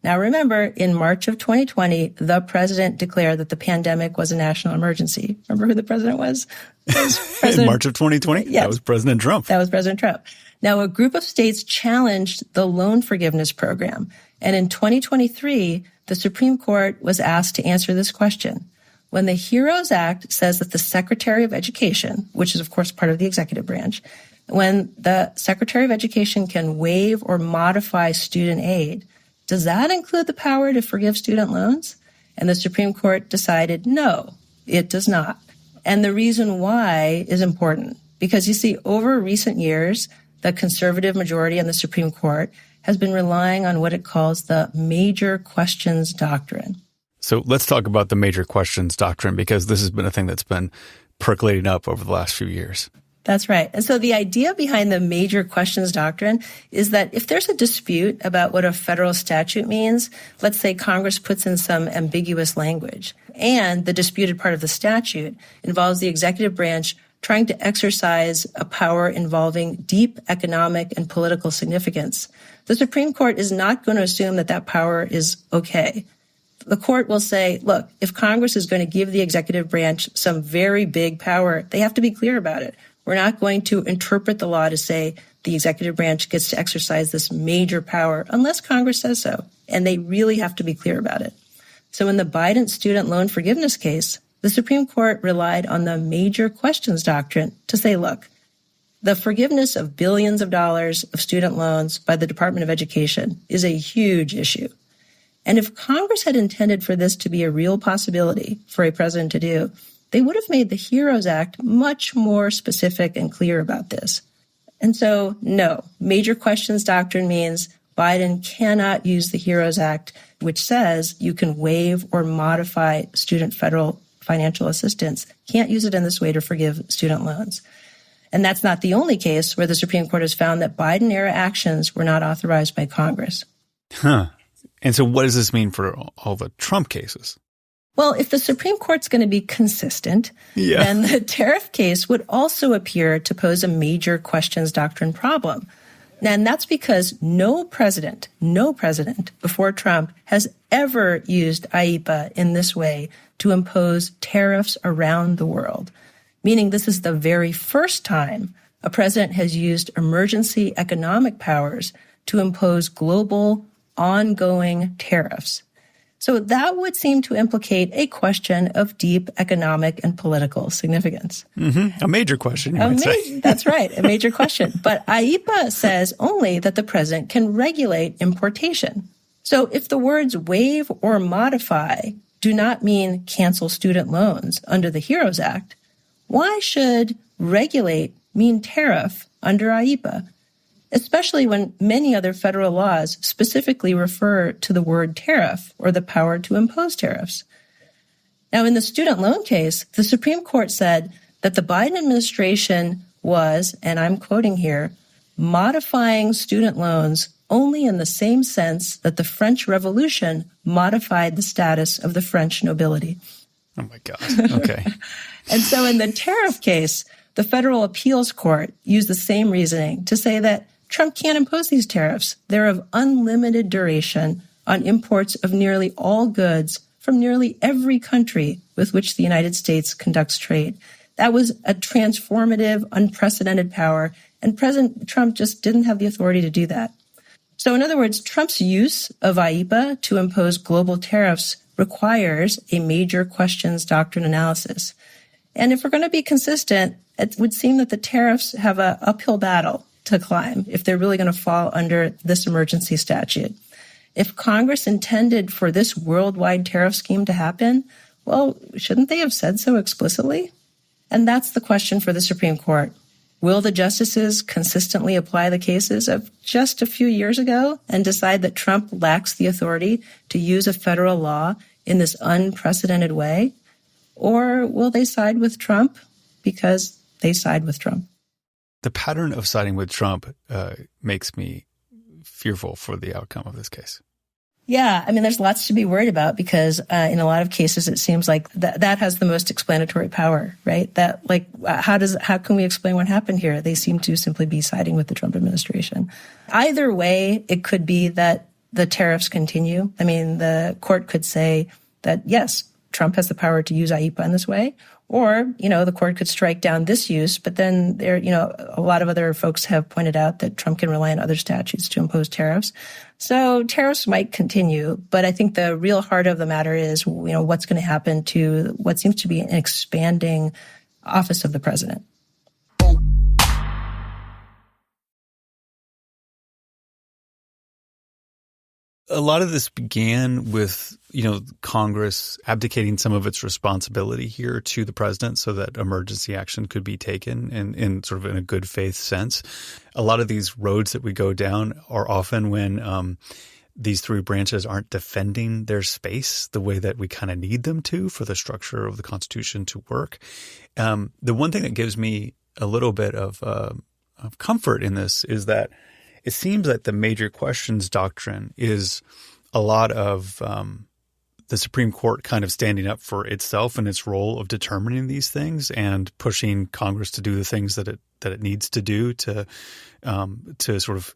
B: Now remember, in March of 2020, the president declared that the pandemic was a national emergency. Remember who the president was?
A: In March of 2020?
B: Yes.
A: That was President Trump.
B: That was President Trump. Now, a group of states challenged the loan forgiveness program. And in 2023, the Supreme Court was asked to answer this question. When the HEROES Act says that the Secretary of Education, which is, of course, part of the executive branch, when the Secretary of Education can waive or modify student aid, does that include the power to forgive student loans? And the Supreme Court decided, no, it does not. And the reason why is important, because you see, over recent years, the conservative majority on the Supreme Court has been relying on what it calls the major questions doctrine.
A: So let's talk about the major questions doctrine, because this has been a thing that's been percolating up over the last few years.
B: That's right. And so the idea behind the major questions doctrine is that if there's a dispute about what a federal statute means, let's say Congress puts in some ambiguous language, and the disputed part of the statute involves the executive branch trying to exercise a power involving deep economic and political significance, the Supreme Court is not going to assume that that power is okay. The court will say, look, if Congress is going to give the executive branch some very big power, they have to be clear about it. We're not going to interpret the law to say the executive branch gets to exercise this major power unless Congress says so. And they really have to be clear about it. So in the Biden student loan forgiveness case, the Supreme Court relied on the major questions doctrine to say, look, the forgiveness of billions of dollars of student loans by the Department of Education is a huge issue. And if Congress had intended for this to be a real possibility for a president to do, they would have made the HEROES Act much more specific and clear about this. And so, no, major questions doctrine means Biden cannot use the HEROES Act, which says you can waive or modify student federal financial assistance. Can't use it in this way to forgive student loans. And that's not the only case where the Supreme Court has found that Biden-era actions were not authorized by Congress.
A: Huh. And so what does this mean for all the Trump cases?
B: Well, if the Supreme Court's going to be consistent, then the tariff case would also appear to pose a major questions doctrine problem. And that's because no president before Trump has ever used AIPA in this way to impose tariffs around the world, meaning this is the very first time a president has used emergency economic powers to impose global, ongoing tariffs. So that would seem to implicate a question of deep economic and political significance.
A: Mm-hmm. A major question, you might say.
B: That's right, a major question. But AIPA says only that the president can regulate importation. So if the words waive or modify do not mean cancel student loans under the HEROES Act, why should regulate mean tariff under AIPA? Especially when many other federal laws specifically refer to the word tariff or the power to impose tariffs. Now, in the student loan case, the Supreme Court said that the Biden administration was, and I'm quoting here, modifying student loans only in the same sense that the French Revolution modified the status of the French nobility.
A: Oh, my God. Okay.
B: And so in the tariff case, the Federal Appeals Court used the same reasoning to say that Trump can't impose these tariffs. They're of unlimited duration on imports of nearly all goods from nearly every country with which the United States conducts trade. That was a transformative, unprecedented power, and President Trump just didn't have the authority to do that. So in other words, Trump's use of AIPA to impose global tariffs requires a major questions doctrine analysis. And if we're going to be consistent, it would seem that the tariffs have an uphill battle to climb if they're really going to fall under this emergency statute. If Congress intended for this worldwide tariff scheme to happen, well, shouldn't they have said so explicitly? And that's the question for the Supreme Court. Will the justices consistently apply the cases of just a few years ago and decide that Trump lacks the authority to use a federal law in this unprecedented way? Or will they side with Trump because they side with Trump?
A: The pattern of siding with Trump makes me fearful for the outcome of this case.
B: Yeah, I mean, there's lots to be worried about because in a lot of cases, it seems like that has the most explanatory power, right? That like, how can we explain what happened here? They seem to simply be siding with the Trump administration. Either way, it could be that the tariffs continue. I mean, the court could say that, yes, Trump has the power to use AIPA in this way. Or, the court could strike down this use, but then a lot of other folks have pointed out that Trump can rely on other statutes to impose tariffs. So tariffs might continue, but I think the real heart of the matter is, what's going to happen to what seems to be an expanding office of the president.
A: A lot of this began with, Congress abdicating some of its responsibility here to the president so that emergency action could be taken in sort of in a good faith sense. A lot of these roads that we go down are often when these three branches aren't defending their space the way that we kind of need them to for the structure of the Constitution to work. The one thing that gives me a little bit of comfort in this is that it seems that the major questions doctrine is a lot of the Supreme Court kind of standing up for itself and its role of determining these things and pushing Congress to do the things that it needs to do to sort of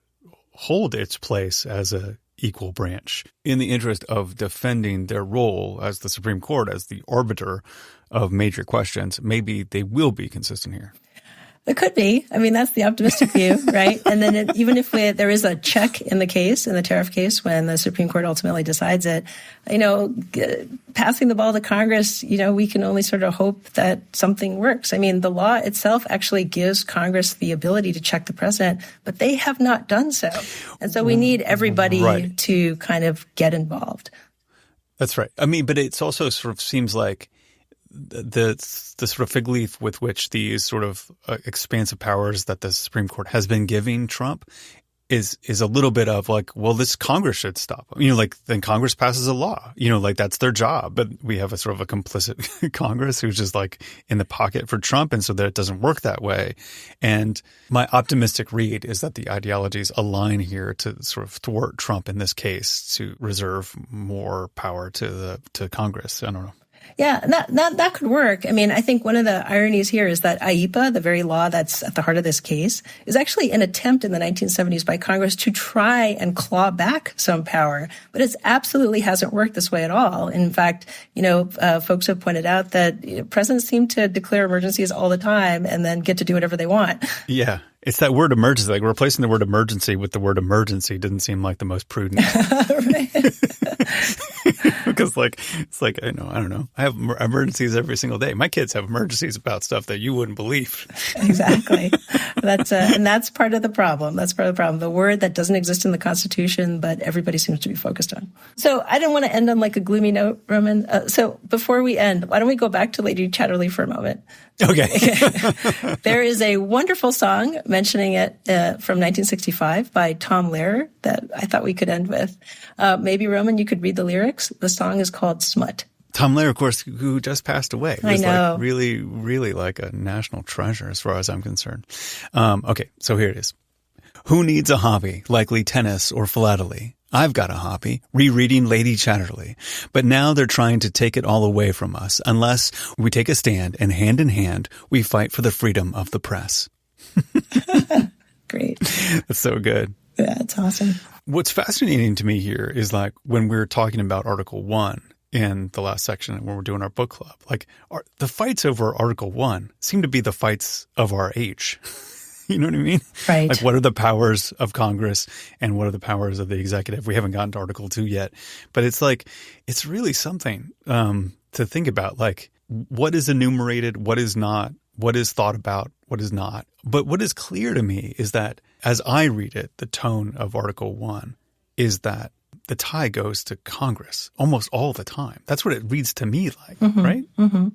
A: hold its place as a equal branch in the interest of defending their role as the Supreme Court as the arbiter of major questions. Maybe they will be consistent here.
B: It could be. I mean, that's the optimistic view, right? And then even if there is a check in the case, in the tariff case, when the Supreme Court ultimately decides it, passing the ball to Congress, we can only sort of hope that something works. I mean, the law itself actually gives Congress the ability to check the president, but they have not done so. And so we need everybody to kind of get involved.
A: That's right. I mean, but it's also sort of seems like the sort of fig leaf with which these sort of expansive powers that the Supreme Court has been giving Trump is a little bit of like, well, this Congress should stop. Then Congress passes a law, that's their job. But we have a sort of a complicit Congress who's just like in the pocket for Trump. And so that it doesn't work that way. And my optimistic read is that the ideologies align here to sort of thwart Trump in this case to reserve more power to Congress. I don't know.
B: Yeah, that could work. I mean, I think one of the ironies here is that AIPA, the very law that's at the heart of this case, is actually an attempt in the 1970s by Congress to try and claw back some power. But it absolutely hasn't worked this way at all. In fact, folks have pointed out that presidents seem to declare emergencies all the time and then get to do whatever they want.
A: Yeah. It's that word emergency. Like replacing the word emergency with the word emergency didn't seem like the most prudent. Because it's like, I don't know. I have emergencies every single day. My kids have emergencies about stuff that you wouldn't believe.
B: Exactly. That's part of the problem. That's part of the problem. The word that doesn't exist in the Constitution, but everybody seems to be focused on. So I didn't want to end on like a gloomy note, Roman. So before we end, why don't we go back to Lady Chatterley for a moment?
A: Okay.
B: There is a wonderful song mentioning it from 1965 by Tom Lehrer that I thought we could end with. Maybe, Roman, you could read the lyrics. The song is called Smut.
A: Tom Lehrer, of course, who just passed away.
B: I know.
A: Like really, really like a national treasure as far as I'm concerned. Okay, so here it is. Who needs a hobby, likely tennis or philately? I've got a hobby, rereading Lady Chatterley. But now they're trying to take it all away from us unless we take a stand and hand in hand, we fight for the freedom of the press.
B: Great.
A: That's so good.
B: Yeah, it's awesome.
A: What's fascinating to me here is like when we're talking about Article 1 in the last section when we're doing our book club, like the fights over Article 1 seem to be the fights of our age. You know what I mean?
B: Right.
A: Like what are the powers of Congress and what are the powers of the executive? We haven't gotten to Article 2 yet, but it's like, it's really something to think about. Like what is enumerated, what is not, what is thought about, what is not. But what is clear to me is that as I read it, the tone of Article 1 is that the tie goes to Congress almost all the time. That's what it reads to me like, right? Mm-hmm.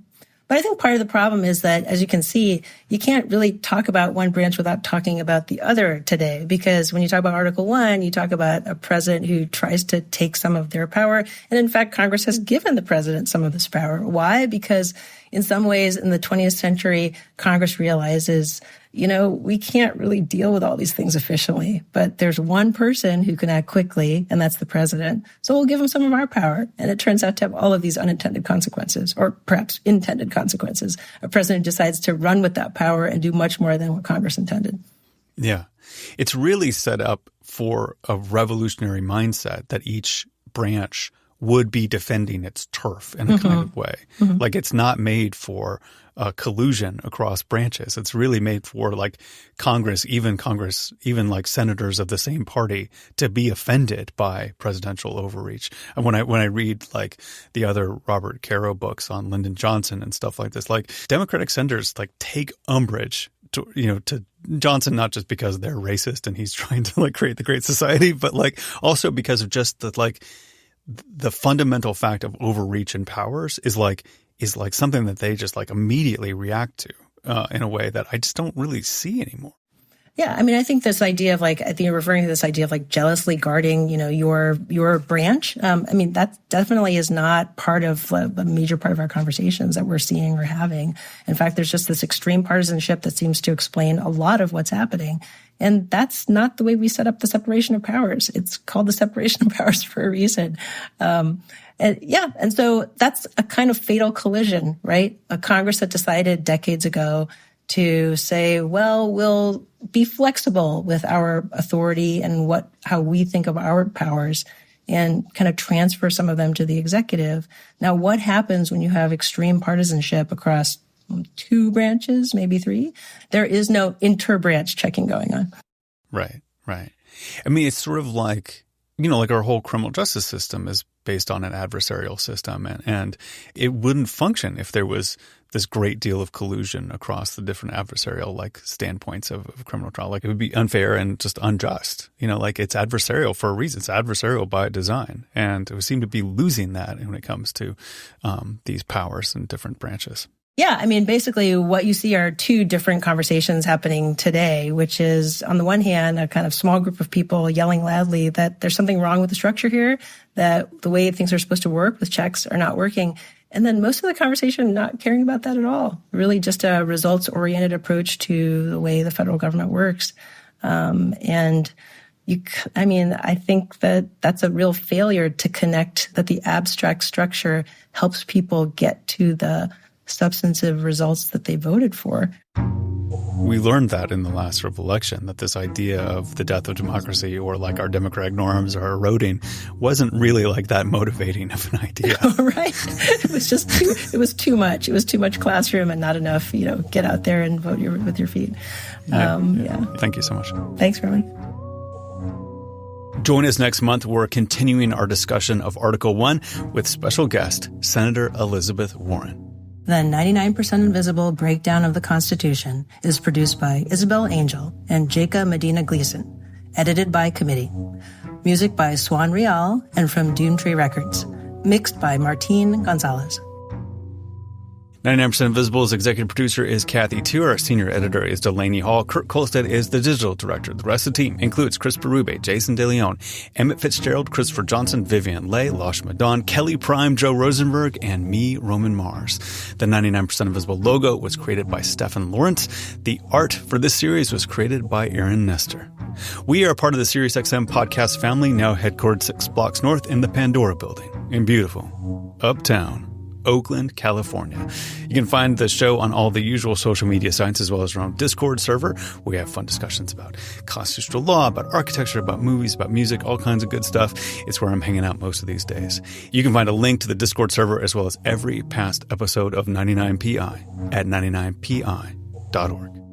B: But I think part of the problem is that, as you can see, you can't really talk about one branch without talking about the other today. Because when you talk about Article 1, you talk about a president who tries to take some of their power. And in fact, Congress has given the president some of this power. Why? Because in some ways, in the 20th century, Congress realizes, we can't really deal with all these things efficiently, but there's one person who can act quickly, and that's the president. So we'll give him some of our power. And it turns out to have all of these unintended consequences, or perhaps intended consequences. A president decides to run with that power and do much more than what Congress intended.
A: Yeah. It's really set up for a revolutionary mindset that each branch would be defending its turf in a kind of way. Mm-hmm. Like it's not made for collusion across branches. It's really made for like Congress, even like senators of the same party to be offended by presidential overreach. And when I read like the other Robert Caro books on Lyndon Johnson and stuff like this, like Democratic senators like take umbrage to Johnson, not just because they're racist and he's trying to like create the Great Society, but like also because of just the fundamental fact of overreach in powers is like something that they just like immediately react to in a way that I just don't really see anymore.
B: Yeah, I mean, I think this idea of I think you're referring to this idea of jealously guarding, your branch. I mean, that definitely is not part of a major part of our conversations that we're seeing or having. In fact, there's just this extreme partisanship that seems to explain a lot of what's happening. And that's not the way we set up the separation of powers. It's called the separation of powers for a reason. And so that's a kind of fatal collision, right? A Congress that decided decades ago to say, well, we'll be flexible with our authority and how we think of our powers and kind of transfer some of them to the executive. Now, what happens when you have extreme partisanship across 2 branches, maybe 3? There is no interbranch checking going on.
A: Right. I mean, it's sort of like our whole criminal justice system is based on an adversarial system, and it wouldn't function if there was this great deal of collusion across the different adversarial standpoints of criminal trial. It would be unfair and just unjust. It's adversarial for a reason. It's adversarial by design, and we seem to be losing that when it comes to these powers in different branches.
B: Yeah, I mean, basically what you see are 2 different conversations happening today, which is on the one hand, a kind of small group of people yelling loudly that there's something wrong with the structure here, that the way things are supposed to work with checks are not working. And then most of the conversation not caring about that at all, really just a results-oriented approach to the way the federal government works. I think that's a real failure to connect that the abstract structure helps people get to the substantive results that they voted for.
A: We learned that in the last election, that this idea of the death of democracy or our democratic norms are eroding wasn't really that motivating of an idea.
B: Right. It was too much. It was too much classroom and not enough, get out there and vote with your feet.
A: Yeah. Thank you so much.
B: Thanks, Roman.
A: Join us next month. We're continuing our discussion of Article 1 with special guest, Senator Elizabeth Warren.
B: The 99% Invisible Breakdown of the Constitution is produced by Isabel Angel and Jacob Medina Gleason. Edited by Committee. Music by Swan Real and from Doomtree Records. Mixed by Martín Gonzalez.
A: 99% Invisible's executive producer is Kathy Tu. Our senior editor is Delaney Hall. Kurt Kolstad is the digital director. The rest of the team includes Chris Berube, Jason DeLeon, Emmett Fitzgerald, Christopher Johnson, Vivian Leigh, Losh Madon, Kelly Prime, Joe Rosenberg, and me, Roman Mars. The 99% Invisible logo was created by Stefan Lawrence. The art for this series was created by Aaron Nestor. We are part of the SiriusXM podcast family, now headquartered 6 blocks north in the Pandora building in beautiful Uptown Oakland, California. You can find the show on all the usual social media sites as well as our own Discord server. We have fun discussions about constitutional law, about architecture, about movies, about music, all kinds of good stuff. It's where I'm hanging out most of these days. You can find a link to the Discord server as well as every past episode of 99PI at 99pi.org.